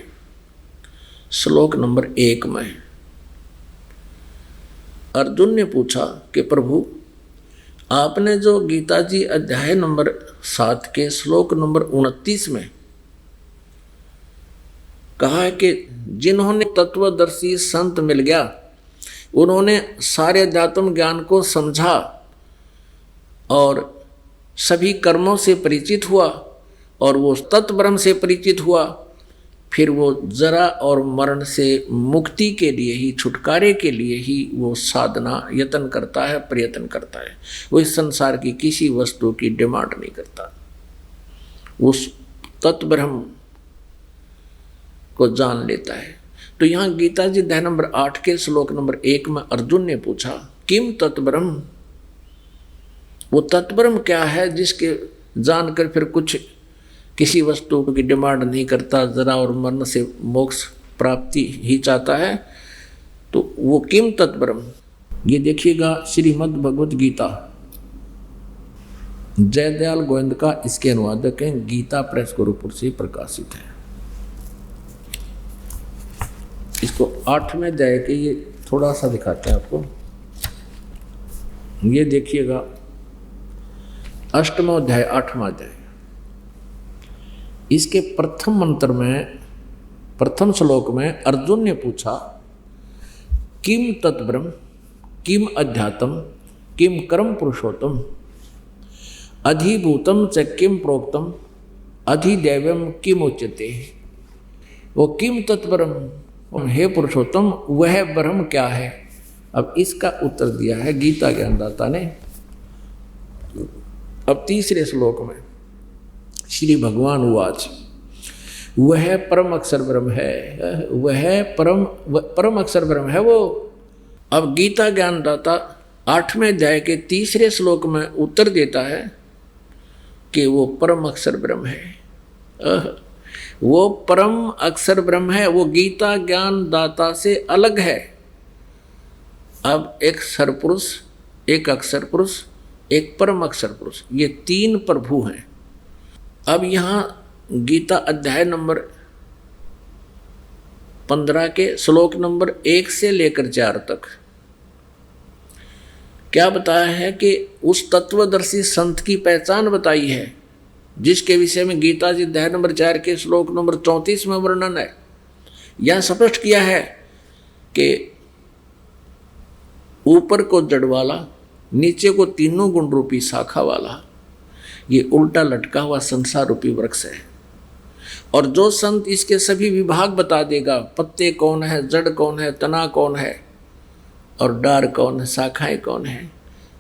श्लोक नंबर 1 में अर्जुन ने पूछा कि प्रभु, आपने जो गीता जी अध्याय नंबर 7 के श्लोक नंबर 29 में कहा है कि जिन्होंने तत्वदर्शी संत मिल गया, उन्होंने सारे अध्यात्म ज्ञान को समझा और सभी कर्मों से परिचित हुआ और वो तत्ब्रह्म से परिचित हुआ। फिर वो जरा और मरण से मुक्ति के लिए ही, छुटकारे के लिए ही वो साधना यत्न करता है, प्रयत्न करता है। वो इस संसार की किसी वस्तु की डिमांड नहीं करता, उस तत्ब्रह्म को जान लेता है। तो यहाँ गीता जी अध्याय नंबर 8 के श्लोक नंबर 1 में अर्जुन ने पूछा किम तत्ब्रह्म, वो तत्ब्रह्म क्या है जिसके जानकर फिर कुछ किसी वस्तु की डिमांड नहीं करता, जरा और मरण से मोक्ष प्राप्ति ही चाहता है। तो वो किम तत्ब्रह्म, ये देखिएगा श्रीमद् भगवत गीता, जयदयाल गोविंद का इसके अनुवादक हैं, गीता प्रेस गुरुपुर से प्रकाशित है। इसको 8वें अध्याय के ये थोड़ा सा दिखाते हैं आपको, ये देखिएगा 8वां अध्याय 8वां अध्याय। इसके प्रथम मंत्र में, प्रथम श्लोक में अर्जुन ने पूछा किम तत्ब्रह्म, किम अध्यात्म, किम कर्म पुरुषोत्तम, अधिभूतम च किम प्रोक्तम, अधिदैवम किम उच्यते। वो किम तत्ब्रह्म, हे पुरुषोत्तम वह ब्रह्म क्या है। अब इसका उत्तर दिया है गीता ज्ञानदाता ने। अब तीसरे श्लोक में श्री भगवान उवाच, वह परम अक्षर ब्रह्म है, वह परम अक्षर ब्रह्म है वो। अब गीता ज्ञानदाता 8वें अध्याय के तीसरे श्लोक में उत्तर देता है कि वो परम अक्षर ब्रह्म है। वो परम अक्षर ब्रह्म है, वो गीता ज्ञानदाता से अलग है। अब एक सरपुरुष, एक अक्षर पुरुष, एक परम अक्षर पुरुष, ये 3 प्रभु हैं। अब यहाँ गीता अध्याय नंबर 15 के श्लोक नंबर 1 से लेकर 4 तक क्या बताया है कि उस तत्वदर्शी संत की पहचान बताई है, जिसके विषय में गीता जी अध्याय नंबर 4 के श्लोक नंबर 34 में वर्णन है। यह स्पष्ट किया है कि ऊपर को जड़ वाला, नीचे को तीनों गुण रूपी शाखा वाला, ये उल्टा लटका हुआ संसार रूपी वृक्ष है। और जो संत इसके सभी विभाग बता देगा, पत्ते कौन है, जड़ कौन है, तना कौन है, और डार कौन है, शाखाएं कौन है,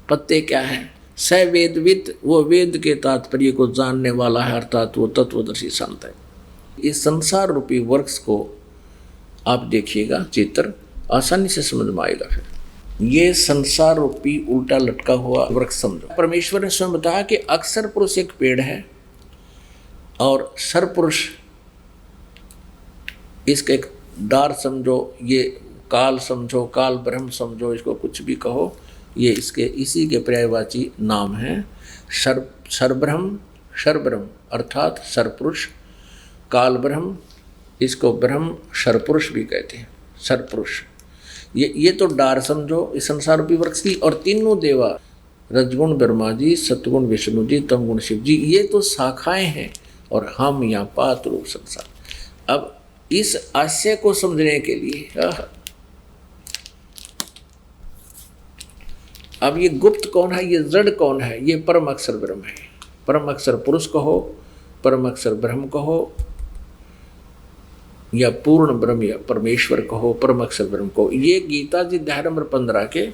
पत्ते क्या है, स वेदविद, वो वेद के तात्पर्य को जानने वाला है, अर्थात वो तत्वदर्शी संत है। इस संसार रूपी वृक्ष को आप देखिएगा, चित्र आसानी से समझ में आएगा। फिर ये संसार रूपी उल्टा लटका हुआ वृक्ष समझो। परमेश्वर ने स्वयं बताया कि अक्षर पुरुष एक पेड़ है और सरपुरुष इसका एक डार समझो, ये काल समझो, काल ब्रह्म समझो, इसको कुछ भी कहो, ये इसके इसी के पर्यायवाची नाम है। सरब्रह्म, शरब्रह्म अर्थात सरपुरुष, काल ब्रह्म, इसको ब्रह्म सरपुरुष भी कहते हैं, सरपुरुष। ये तो डार समझो इस संसार रूपी वृक्ष की। और तीनों देवा, रजगुण ब्रह्मा जी, सतगुण विष्णु जी, तमगुण शिव जी, ये तो शाखाएं हैं और हम यहाँ पात रूप संसार। अब इस आशय को समझने के लिए अब ये गुप्त कौन है, ये जड़ कौन है, ये परम अक्षर ब्रह्म है। परम अक्षर पुरुष कहो, परम अक्षर ब्रह्म कहो, या पूर्ण ब्रह्म या परमेश्वर कहो, परम अक्षर ब्रह्म कहो। ये गीता जी अध्याय नंबर 15 के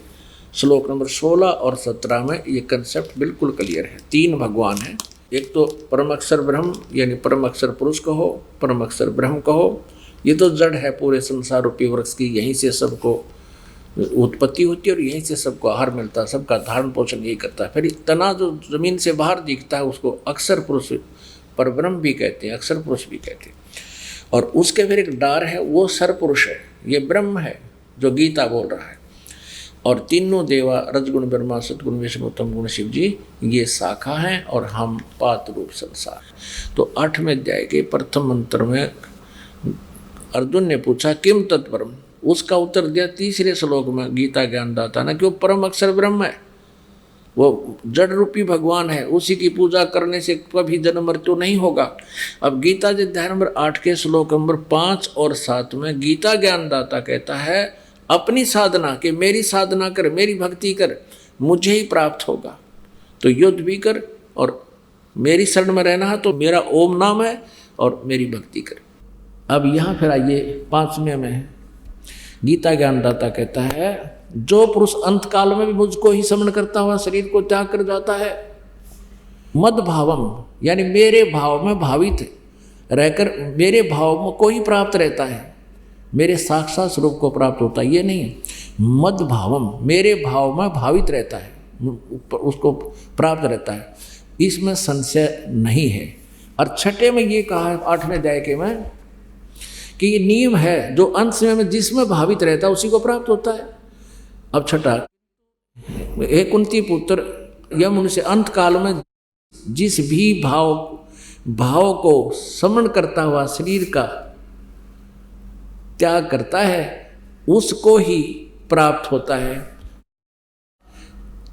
श्लोक नंबर 16 और 17 में ये कंसेप्ट बिल्कुल क्लियर है। 3 भगवान हैं, एक तो परम अक्षर ब्रह्म यानी परम अक्षर पुरुष कहो, परम अक्षर ब्रह्म कहो, ये तो जड़ है पूरे संसार रूपी वृक्ष की, यहीं से सबको उत्पत्ति होती है और यहीं से सबको आहार मिलता है, सबका धारण पोषण यही करता है। फिर तना जो जमीन से बाहर दिखता है उसको अक्षर पुरुष परब्रह्म भी कहते हैं, अक्षर पुरुष भी कहते हैं। और उसके फिर एक डार है, वो सरपुरुष है, ये ब्रह्म है जो गीता बोल रहा है। और तीनों देवा, रजगुण ब्रह्मा, सतगुण विष्णु, तमगुण शिव जी, ये शाखा हैं और हम पात रूप संसार। तो 8वें अध्याय के प्रथम मंत्र में अर्जुन ने पूछा किम तत्परम, उसका उत्तर दिया तीसरे श्लोक में गीता ज्ञानदाता ने कि वो परम अक्षर ब्रह्म है, वो जड़ रूपी भगवान है, उसी की पूजा करने से कभी जन्म मृत्यु नहीं होगा। अब गीता जी अध्याय नंबर 8 के श्लोक नंबर 5 और 7 में गीता ज्ञानदाता कहता है अपनी साधना के मेरी साधना कर, मेरी भक्ति कर, मुझे ही प्राप्त होगा। तो युद्ध भी कर और मेरी शरण में रहना है तो मेरा ओम नाम है और मेरी भक्ति कर। अब यहाँ फिर आइए 5वें में गीता ज्ञानदाता कहता है जो पुरुष अंत काल में भी मुझको ही स्मरण करता हुआ शरीर को त्याग कर जाता है, मद भावम यानी मेरे भाव में भावित रहकर मेरे भाव को ही प्राप्त रहता है, मेरे साक्षात स्वरूप को प्राप्त होता है, ये नहीं, मद भावम मेरे भाव में भावित रहता है, उसको प्राप्त रहता है, इसमें संशय नहीं है। और छठे में ये कहा है 8वें अध्याय के में कि ये नियम है जो अंत समय में जिसमें भावित रहता है उसी को प्राप्त होता है। अब छठा, हे कुंती पुत्र यम उनसे अंत काल में जिस भी भाव को स्मरण करता हुआ शरीर का त्याग करता है उसको ही प्राप्त होता है।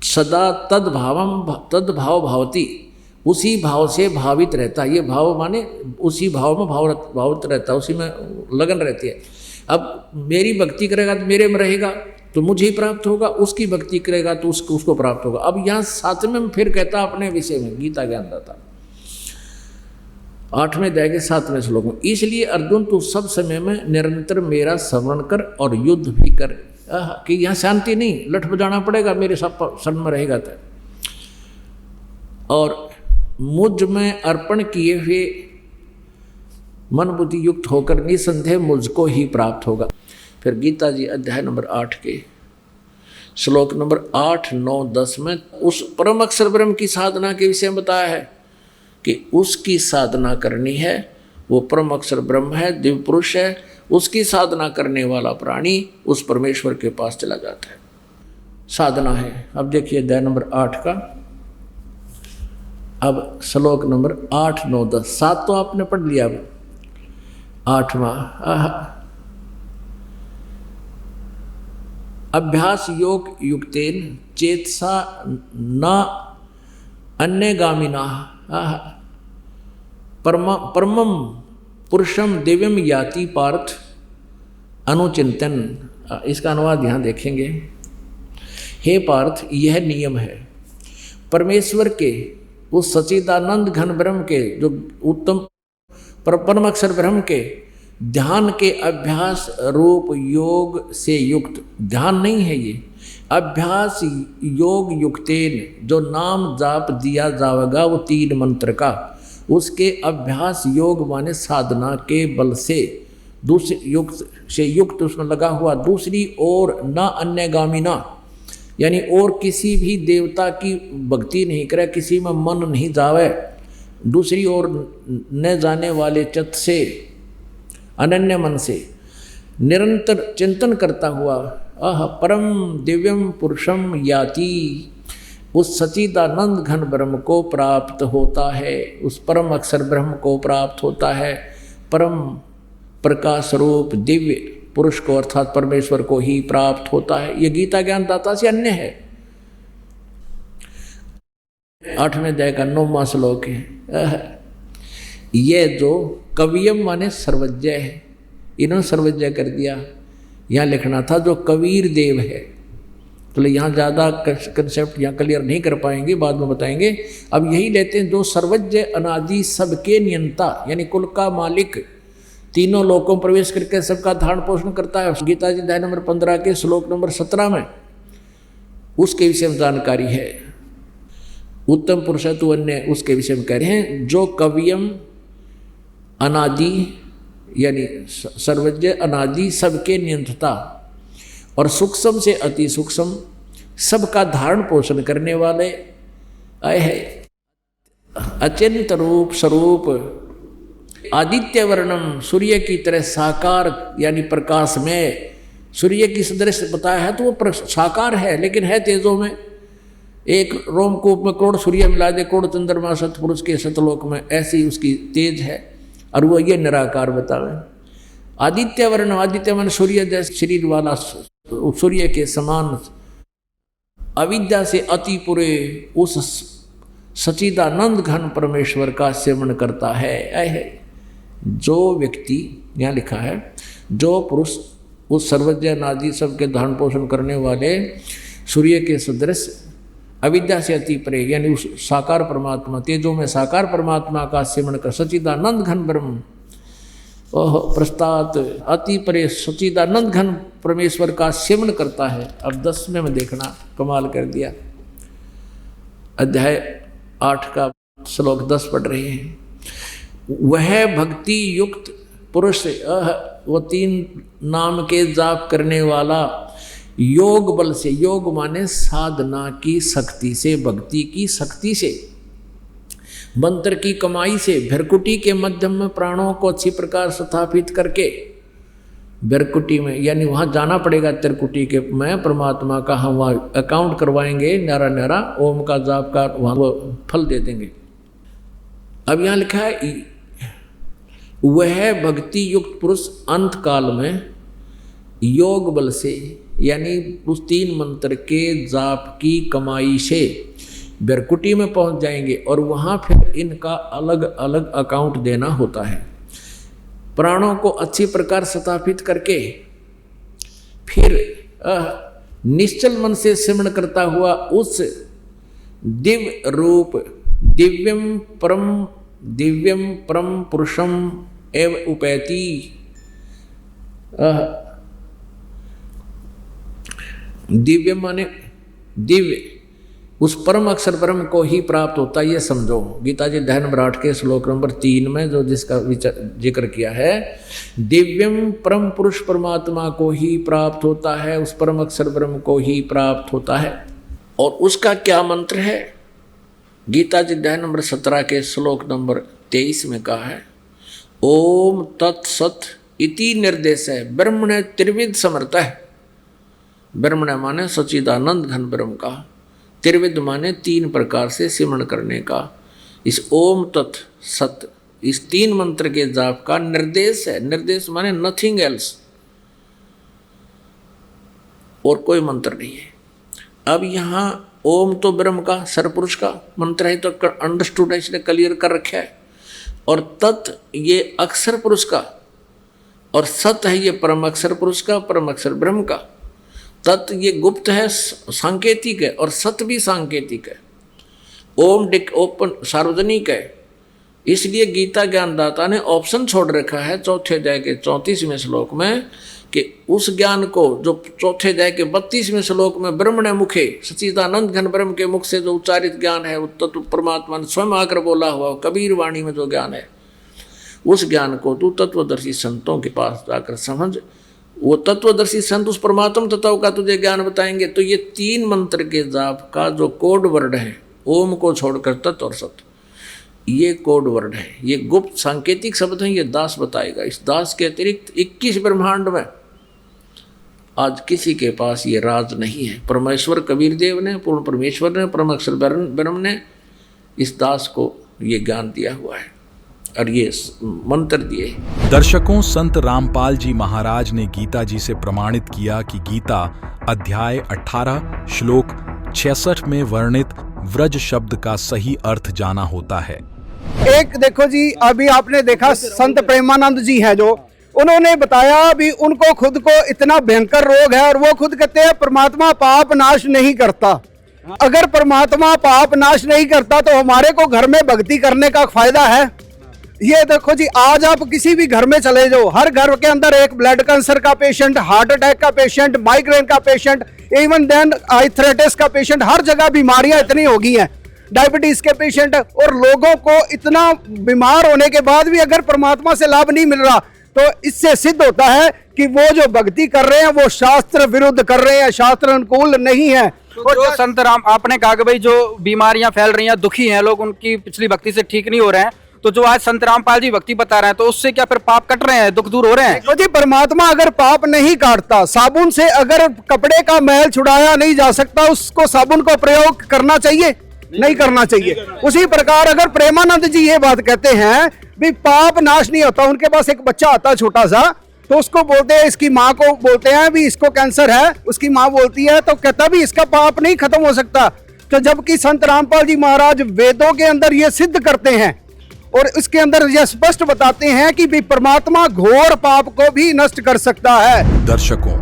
सदा तद्भाव भावती उसी भाव से भावित रहता है। ये भाव माने उसी भाव में भावित रहता है, उसी में लगन रहती है। अब मेरी भक्ति करेगा तो मेरे में रहेगा तो मुझे ही प्राप्त होगा, उसकी भक्ति करेगा तो उसको प्राप्त होगा। अब यहाँ 7वें में फिर कहता अपने विषय में गीता ज्ञानदाता 8वें अध्याय के 7वें श्लोक में, इसलिए अर्जुन तू सब समय में निरंतर मेरा स्मरण कर और युद्ध भी कर। कि यहाँ शांति नहीं, लठ बजाना पड़ेगा, मेरे सब शरण में रहेगा तो। और मुझ में अर्पण किए हुए मन बुद्धि युक्त होकर निसंदेह मुझको ही प्राप्त होगा। फिर गीता जी अध्याय नंबर 8 के श्लोक नंबर 8, 9, 10 में उस परम अक्षर ब्रह्म की साधना के विषय में बताया है कि उसकी साधना करनी है। वो परम अक्षर ब्रह्म है, दिव्य पुरुष है, उसकी साधना करने वाला प्राणी उस परमेश्वर के पास चला जाता है। साधना है। अब देखिए अध्याय नंबर 8 का, अब श्लोक नंबर 8, 9, 10, 7 तो आपने पढ़ लिया। अब 8वां अभ्यास योग युक्तेन चेतसा न अन्यगामिना परमम पुरुषम दिव्यम याति पार्थ अनुचिंतन। इसका अनुवाद यहाँ देखेंगे। हे पार्थ, यह नियम है परमेश्वर के उस सच्चिदानंद घन ब्रह्म के जो उत्तम परम अक्षर ब्रह्म के ध्यान के अभ्यास रूप योग से युक्त, ध्यान नहीं है ये, अभ्यास योग युक्तेन जो नाम जाप दिया जाएगा वो 3 मंत्र का, उसके अभ्यास योग माने साधना के बल से दूसरे युक्त से युक्त उसमें लगा हुआ, दूसरी ओर न अन्यगामिना यानी और किसी भी देवता की भक्ति नहीं करे, किसी में मन नहीं जावे, दूसरी ओर न जाने वाले चित्त से अनन्य मन से निरंतर चिंतन करता हुआ परम दिव्यम पुरुषम याति उस सच्चिदानंद घन ब्रह्म को प्राप्त होता है, उस परम अक्षर ब्रह्म को प्राप्त होता है, परम प्रकाश रूप दिव्य पुरुष को अर्थात परमेश्वर को ही प्राप्त होता है। ये गीता ज्ञानदाता से अन्य है। 8वें अध्याय का 9वां श्लोक है। ये जो कवियम माने सर्वज्ञ है, इन्होंने सर्वज्ञ कर दिया। यहाँ लिखना था जो कबीर देव है, तो यहाँ ज़्यादा कंसेप्ट यहाँ क्लियर नहीं कर पाएंगे, बाद में बताएंगे। अब यही लेते हैं जो सर्वज्ञ अनादि सबके नियंता यानी कुल का मालिक, तीनों लोकों में प्रवेश करके सबका धारण पोषण करता है। गीता जी अध्याय नंबर 15 के श्लोक नंबर 17 में उसके विषय में जानकारी है। उत्तम पुरुष तु अन्य उसके विषय में कह रहे हैं जो कवियम अनादि यानी सर्वज्ञ अनादि सबके नियंत्रता और सूक्ष्म से अति सूक्ष्म सबका धारण पोषण करने वाले है अचिंत रूप स्वरूप आदित्य वर्णम सूर्य की तरह साकार यानी प्रकाश में, सूर्य की सदृश बताया है तो वो साकार है लेकिन है तेजों में। एक रोमकूप में करोड़ सूर्य मिला दे, करोड़ चंद्रमा सतपुरुष के सतलोक में, ऐसी उसकी तेज है और वो ये निराकार बतावे। आदित्य वर्ण, आदित्य मन सूर्य जैसे शरीर वाला, सूर्य के समान अविद्या से अति पूरे उस सच्चिदानंद घन परमेश्वर का सेवन करता है। जो व्यक्ति यहाँ लिखा है जो पुरुष उस सर्वज्ञ नादि सबके धारण पोषण करने वाले सूर्य के सदृश अविद्या से अति परे यानी उस साकार परमात्मा तेजो में साकार परमात्मा का सिमरण कर सच्चिदानंद घन ब्रह्म ओह प्रस्तात अति परे सच्चिदानंद घन परमेश्वर का सिमरण करता है। अब 10वें में देखना कमाल कर दिया। अध्याय 8 का श्लोक 10 पढ़ रहे हैं। वह भक्ति युक्त पुरुष वो 3 नाम के जाप करने वाला योग बल से, योग माने साधना की शक्ति से, भक्ति की शक्ति से, मंत्र की कमाई से, भ्रकुटी के मध्यम में प्राणों को अच्छी प्रकार स्थापित करके, भ्रकुटी में यानी वहाँ जाना पड़ेगा त्रिकुटी के में परमात्मा का हम वहाँ अकाउंट करवाएंगे, न्यारा न्यारा ओम का जाप का वहाँ वो फल दे देंगे। अब यहाँ लिखा है वह भक्ति युक्त पुरुष अंत काल में योग बल से यानी उस 3 मंत्र के जाप की कमाई से भ्रकुटी में पहुंच जाएंगे और वहां फिर इनका अलग अलग अकाउंट देना होता है। प्राणों को अच्छी प्रकार स्थापित करके फिर निश्चल मन से सिमरण करता हुआ उस दिव्य रूप दिव्यम परम पुरुषम एव उपैति, दिव्य माने दिव्य उस परम अक्षर ब्रह्म को ही प्राप्त होता है। ये समझो गीता जी अध्याय नंबर 8 के श्लोक नंबर 3 में जो जिसका जिक्र किया है, दिव्यम परम पुरुष परमात्मा को ही प्राप्त होता है, उस परम अक्षर ब्रह्म को ही प्राप्त होता है। और उसका क्या मंत्र है? गीता जी अध्याय नंबर 17 के श्लोक नंबर 23 में कहा है, ओम तत्सत इति निर्देश है ब्रह्मण त्रिविध समर्थ है। ब्रह्मण माने सच्चिदानंद घन ब्रह्म का, त्रिविध माने 3 प्रकार से सिमरण करने का। इस ओम तत् सत इस 3 मंत्र के जाप का निर्देश है। निर्देश माने नथिंग एल्स, और कोई मंत्र नहीं है। अब यहाँ ओम तो ब्रह्म का सरपुरुष का मंत्र है, तो अंडरस्टूड है, इसलिए क्लियर कर रखा है। और तत् ये अक्षर पुरुष का, और सत है ये परम अक्षर पुरुष का, परम अक्षर ब्रह्म का। तत् ये गुप्त है, सांकेतिक है, और सत भी सांकेतिक है। ओम ओपन सार्वजनिक है। इसलिए गीता ज्ञानदाता ने ऑप्शन छोड़ रखा है चौथे अध्याय के 34वें श्लोक में कि उस ज्ञान को जो चौथे अध्याय के 32वें श्लोक में ब्रह्मण मुखे सच्चिदानंद घन ब्रह्म के मुख से जो उच्चारित ज्ञान है, वो तत्व परमात्मा ने स्वयं आकर बोला हुआ कबीर वाणी में जो ज्ञान है, उस ज्ञान को तू तत्वदर्शी संतों के पास जाकर समझ। वो तत्वदर्शी संत उस परमात्म तत्व का तुझे ज्ञान बताएंगे। तो ये 3 मंत्र के जाप का जो कोड वर्ड है, ओम को छोड़कर तत् और सत, ये कोड वर्ड है, ये गुप्त सांकेतिक शब्द है, ये दास बताएगा। इस दास के अतिरिक्त 21 ब्रह्मांड में आज किसी के पास ये राज नहीं है। परमेश्वर कबीर देव ने, पूर्ण परमेश्वर ने, परम अक्षर ब्रह्म ने इस दास को ये ज्ञान दिया हुआ है और ये मंत्र दिए। दर्शकों, संत रामपाल जी महाराज ने गीता जी से प्रमाणित किया कि गीता अध्याय 18 श्लोक 66 में वर्णित व्रज शब्द का सही अर्थ जाना होता है। एक देखो जी, अभी आपने देखा संत प्रेमानंद जी हैं, जो उन्होंने बताया भी उनको खुद को इतना भयंकर रोग है और वो खुद कहते हैं परमात्मा पाप नाश नहीं करता। अगर परमात्मा पाप नाश नहीं करता तो हमारे को घर में भक्ति करने का फायदा है। ये देखो जी, आज आप किसी भी घर में चले जाओ, हर घर के अंदर एक ब्लड कैंसर का पेशेंट, हार्ट अटैक का पेशेंट, माइग्रेन का पेशेंट, इवन देन आर्थराइटिस का पेशेंट, हर जगह बीमारियां इतनी हो गई हैं, डायबिटीज के पेशेंट। और लोगों को इतना बीमार होने के बाद भी अगर परमात्मा से लाभ नहीं मिल रहा, तो इससे सिद्ध होता है कि वो जो भक्ति कर रहे हैं वो शास्त्र विरुद्ध कर रहे हैं, शास्त्र अनुकूल नहीं है। तो जो संत राम आपने कहा कि भाई जो बीमारियां फैल रही हैं, दुखी हैं लोग, उनकी पिछली भक्ति से ठीक नहीं हो रहे हैं, तो जो आज संत रामपाल जी भक्ति बता रहे हैं, तो उससे क्या फिर पाप कट रहे हैं, दुख दूर हो रहे हैं? तो जी परमात्मा अगर पाप नहीं काटता, साबुन से अगर कपड़े का मैल छुड़ाया नहीं जा सकता, उसको साबुन को प्रयोग करना चाहिए? नहीं करना चाहिए। उसी प्रकार अगर प्रेमानंद जी ये बात कहते हैं भी पाप नाश नहीं होता, उनके पास एक बच्चा आता छोटा सा, तो उसको बोलते हैं, इसकी माँ को बोलते हैं भी इसको कैंसर है, उसकी माँ बोलती है, तो कहता भी इसका पाप नहीं खत्म हो सकता। तो जबकि संत रामपाल जी महाराज वेदों के अंदर ये सिद्ध करते हैं और इसके अंदर यह स्पष्ट बताते हैं कि भी परमात्मा घोर पाप को भी नष्ट कर सकता है। दर्शकों,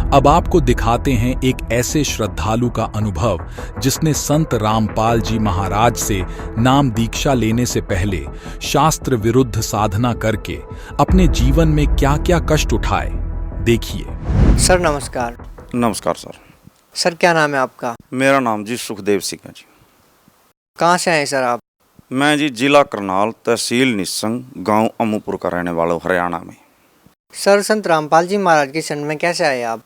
अब आपको दिखाते हैं एक ऐसे श्रद्धालु का अनुभव जिसने संत रामपाल जी महाराज से नाम दीक्षा लेने से पहले शास्त्र विरुद्ध साधना करके अपने जीवन में क्या-क्या कष्ट उठाए। देखिए। सर नमस्कार। नमस्कार सर। सर क्या नाम है आपका? मेरा नाम जी सुखदेव सिंह है जी। कहाँ से आए सर आप? मैं जी जिला करनाल, तहसील निस्संग, गांव अमूपुर का रहने वाला हूँ, हरियाणा में। सर संत रामपाल जी महाराज के शरण में कैसे आए आप?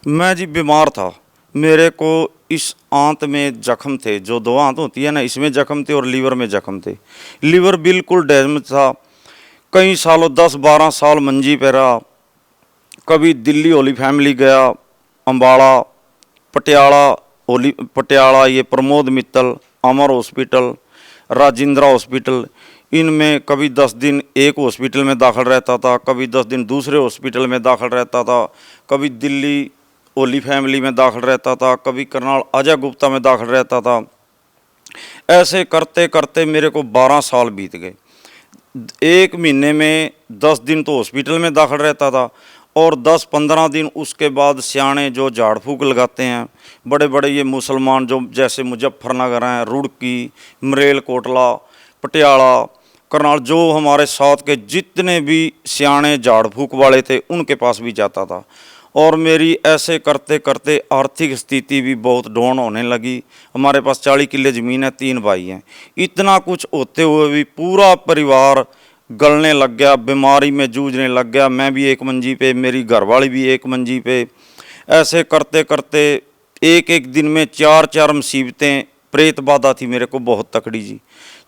मैं जी बीमार था। मेरे को इस आंत में जख्म थे, जो दो आंत होती है ना, इसमें जख्म थे और लीवर में जख्म थे। लीवर बिल्कुल डैमेज था। कई सालों 10-12 साल मंजी पे रहा। कभी दिल्ली होली फैमिली गया, अम्बाड़ा, पटियाला ये प्रमोद मित्तल, अमर हॉस्पिटल, राजेंद्रा हॉस्पिटल, इनमें कभी 10 दिन एक हॉस्पिटल में दाखिल रहता था, कभी 10 दिन दूसरे हॉस्पिटल में दाखिल रहता था, कभी दिल्ली ओली फैमिली में दाखिल रहता था, कभी करनाल अजय गुप्ता में दाखिल रहता था। ऐसे करते करते मेरे को 12 साल बीत गए। 1 महीने में 10 दिन तो हॉस्पिटल में दाखिल रहता था और 10-15 दिन उसके बाद सियाने जो झाड़ फूक लगाते हैं, बड़े बड़े ये मुसलमान जो जैसे मुजफ्फरनगर हैं, रुड़की, मरेल कोटला, पटियाला, करनाल, जो हमारे साथ के जितने भी सियाने झाड़ फूक वाले थे उनके पास भी जाता था। और मेरी ऐसे करते करते आर्थिक स्थिति भी बहुत डाउन होने लगी। हमारे पास 40 किले ज़मीन है, 3 भाई हैं। इतना कुछ होते हुए भी पूरा परिवार गलने लग गया, बीमारी में जूझने लग गया। मैं भी एक मंजी पे, मेरी घरवाली भी एक मंजी पे। ऐसे करते करते एक दिन में 4-4 मुसीबतें, प्रेत बाधा थी मेरे को बहुत तकड़ी जी।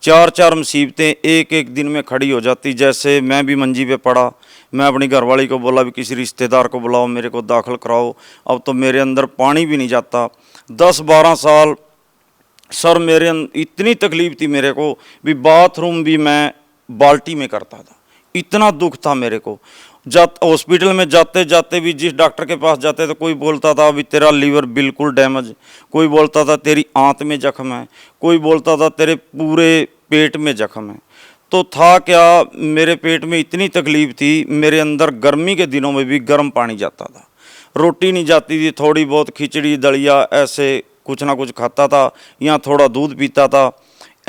4-4 मुसीबतें एक दिन में खड़ी हो जाती। जैसे मैं भी मंजी पे पड़ा, मैं अपनी घरवाली को बोला भी किसी रिश्तेदार को बुलाओ, मेरे को दाखिल कराओ। अब तो मेरे अंदर पानी भी नहीं जाता। 10-12 साल सर मेरे इतनी तकलीफ़ थी मेरे को भी, बाथरूम भी मैं बाल्टी में करता था। इतना दुख था मेरे को। हॉस्पिटल में जाते जाते भी जिस डॉक्टर के पास जाते तो कोई बोलता था अभी तेरा लीवर बिल्कुल डैमेज, कोई बोलता था तेरी आंत में जख्म है, कोई बोलता था तेरे पूरे पेट में जख्म है। तो था क्या, मेरे पेट में इतनी तकलीफ़ थी, मेरे अंदर गर्मी के दिनों में भी गर्म पानी जाता था, रोटी नहीं जाती थी। थोड़ी बहुत खिचड़ी दलिया ऐसे कुछ ना कुछ खाता था या थोड़ा दूध पीता था।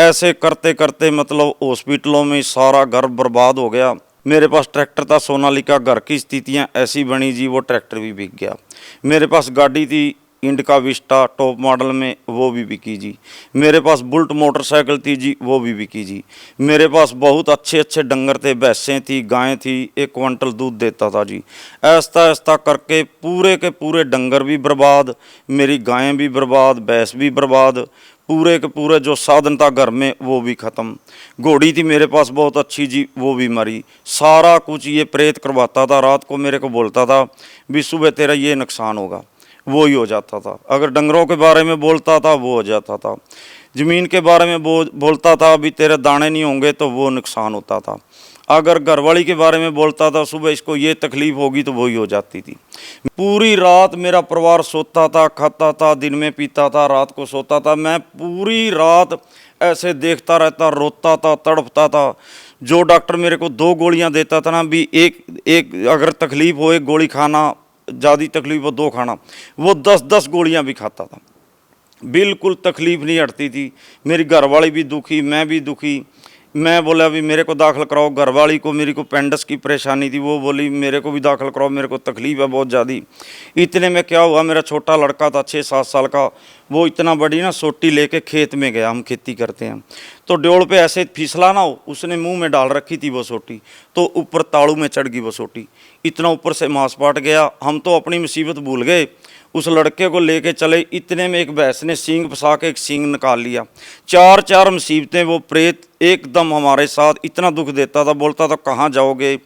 ऐसे करते करते मतलब हॉस्पिटलों में सारा घर बर्बाद हो गया। मेरे पास ट्रैक्टर था सोनालिका, घर की स्थितियाँ ऐसी बनी जी, वो ट्रैक्टर भी बिक गया। मेरे पास गाड़ी थी इंडिका विस्टा टॉप मॉडल में, वो भी बिकी जी। मेरे पास बुल्ट मोटरसाइकिल थी जी, वो भी बिकी जी। मेरे पास बहुत अच्छे अच्छे डंगर थे, भैंसें थी, गायें थी, 1 क्विंटल दूध देता था जी। ऐसा ऐसा करके पूरे के पूरे डंगर भी बर्बाद, मेरी गायें भी बर्बाद, भैंस भी बर्बाद, पूरे के पूरे जो साधन था घर में वो भी ख़त्म। घोड़ी थी मेरे पास बहुत अच्छी जी, वो भी मरी। सारा कुछ ये प्रेत करवाता था। रात को मेरे को बोलता था भी सुबह तेरा ये नुकसान होगा, वो ही हो जाता था। अगर डंगरों के बारे में बोलता था वो हो जाता था। ज़मीन के बारे में बोलता था अभी तेरे दाने नहीं होंगे, तो वो नुकसान होता था। अगर घरवाली के बारे में बोलता था सुबह इसको ये तकलीफ़ होगी, तो वही हो जाती थी। पूरी रात मेरा परिवार सोता था, खाता था, दिन में पीता था, रात को सोता था। मैं पूरी रात ऐसे देखता रहता, रोता था, तड़पता था। जो डॉक्टर मेरे को 2 गोलियां देता था ना भी, एक अगर तकलीफ़ हो 1 गोली खाना, ज़्यादा तकलीफ़ हो 2 खाना, वो 10-10 गोलियां भी खाता था। बिल्कुल तकलीफ़ नहीं हटती थी। मेरी घरवाली भी दुखी, मैं भी दुखी। मैं बोला अभी मेरे को दाखिल कराओ। घरवाली को मेरी को पेंडस की परेशानी थी, वो बोली मेरे को भी दाखिल कराओ, मेरे को तकलीफ़ है बहुत ज़्यादा। इतने में क्या हुआ, मेरा छोटा लड़का था 6-7 साल का, वो इतना बड़ी ना सोटी लेके खेत में गया, हम खेती करते हैं, तो ड्योड़ पे ऐसे फिसला ना हो, उसने मुंह में डाल रखी थी वो सोटी, तो ऊपर ताड़ू में चढ़ गई वो सोटी। इतना ऊपर से मांस पाट गया। हम तो अपनी मुसीबत भूल गए, उस लड़के को लेके चले। इतने में एक भैंस ने सींग फंसा के एक सींग निकाल लिया। 4-4 मुसीबतें। वो प्रेत एकदम हमारे साथ इतना दुख देता था, बोलता था कहाँ जाओगे,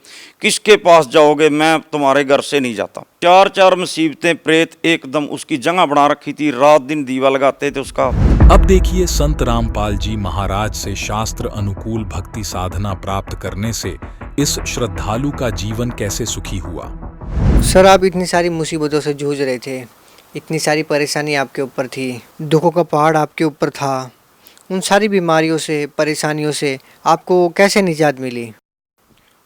किसके पास जाओगे, मैं तुम्हारे घर से नहीं जाता। 4-4 मुसीबतें। प्रेत एकदम उसकी जगह बना रखी थी, रात दिन दीवा लगाते थे उसका। अब देखिए संत रामपाल जी महाराज से शास्त्र अनुकूल भक्ति साधना प्राप्त करने से इस श्रद्धालु का जीवन कैसे सुखी हुआ। सर आप इतनी सारी मुसीबतों से जूझ रहे थे, इतनी सारी परेशानी आपके ऊपर थी, दुखों का पहाड़ आपके ऊपर था, उन सारी बीमारियों से, परेशानियों से आपको कैसे निजात मिली?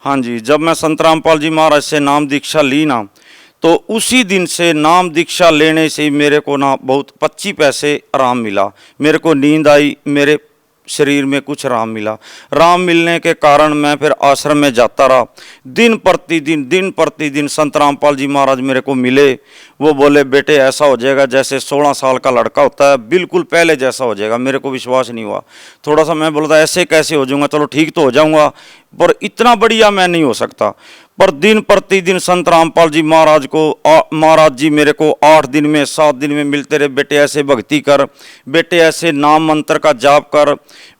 हाँ जी, जब मैं संत रामपाल जी महाराज से नाम दीक्षा ली ना, तो उसी दिन से नाम दीक्षा लेने से ही मेरे को ना बहुत 25 पैसे आराम मिला। मेरे को नींद आई, मेरे शरीर में कुछ आराम मिला। आराम मिलने के कारण मैं फिर आश्रम में जाता रहा। दिन प्रतिदिन संत रामपाल जी महाराज मेरे को मिले। वो बोले बेटे ऐसा हो जाएगा जैसे 16 साल का लड़का होता है, बिल्कुल पहले जैसा हो जाएगा। मेरे को विश्वास नहीं हुआ। थोड़ा सा मैं बोलता ऐसे कैसे हो जाऊंगा, चलो ठीक तो हो जाऊंगा, पर इतना बढ़िया मैं नहीं हो सकता। पर दिन प्रतिदिन संत रामपाल जी महाराज जी मेरे को 8 दिन में 7 दिन में मिलते रहे। बेटे ऐसे भक्ति कर, बेटे ऐसे नाम मंत्र का जाप कर,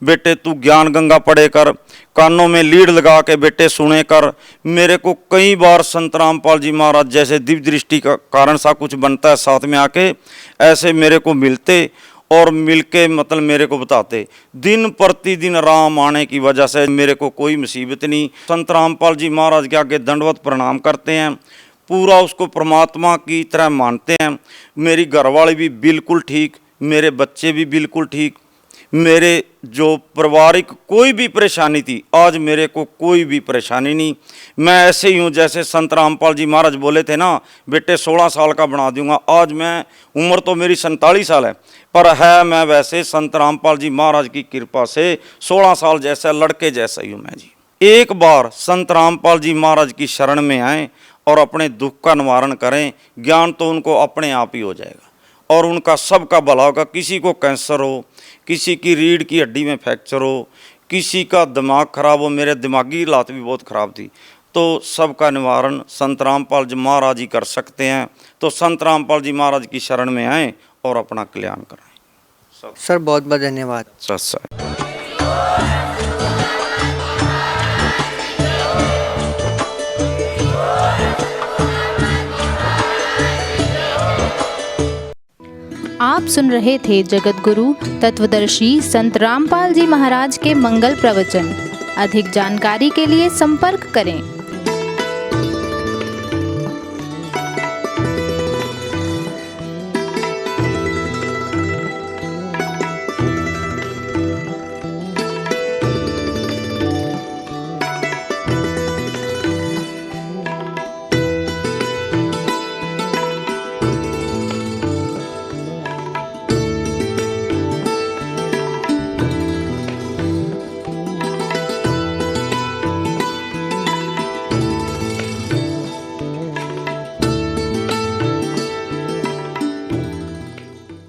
बेटे तू ज्ञान गंगा पढ़े कर, कानों में लीड लगा के बेटे सुने कर। मेरे को कई बार संत रामपाल जी महाराज जैसे दिव्य दृष्टि का कारण सा कुछ बनता है, साथ में आके ऐसे मेरे को मिलते और मिलके मतलब मेरे को बताते। दिन प्रतिदिन राम आने की वजह से मेरे को कोई मुसीबत नहीं। संत रामपाल जी महाराज के आगे दंडवत प्रणाम करते हैं, पूरा उसको परमात्मा की तरह मानते हैं। मेरी घरवाली भी बिल्कुल ठीक, मेरे बच्चे भी बिल्कुल ठीक, मेरे जो पारिवारिक कोई भी परेशानी थी, आज मेरे को कोई भी परेशानी नहीं। मैं ऐसे ही हूँ जैसे संत रामपाल जी महाराज बोले थे ना, बेटे 16 साल का बना दूंगा। आज मैं, उम्र तो मेरी 47 साल है, पर है मैं वैसे संत रामपाल जी महाराज की कृपा से 16 साल जैसा लड़के जैसा ही हूँ मैं जी। एक बार संत रामपाल जी महाराज की शरण में आएँ और अपने दुख का निवारण करें, ज्ञान तो उनको अपने आप ही हो जाएगा और उनका सबका भला होगा। किसी को कैंसर हो, किसी की रीढ़ की हड्डी में फ्रैक्चर हो, किसी का दिमाग खराब हो, मेरे दिमागी हालात भी बहुत ख़राब थी, तो सबका निवारण संत रामपाल जी महाराज ही कर सकते हैं। तो संत रामपाल जी महाराज की शरण में आएँ और अपना कल्याण कराएं। सर बहुत बहुत धन्यवाद। सर आप सुन रहे थे जगत गुरु तत्वदर्शी संत रामपाल जी महाराज के मंगल प्रवचन। अधिक जानकारी के लिए संपर्क करें।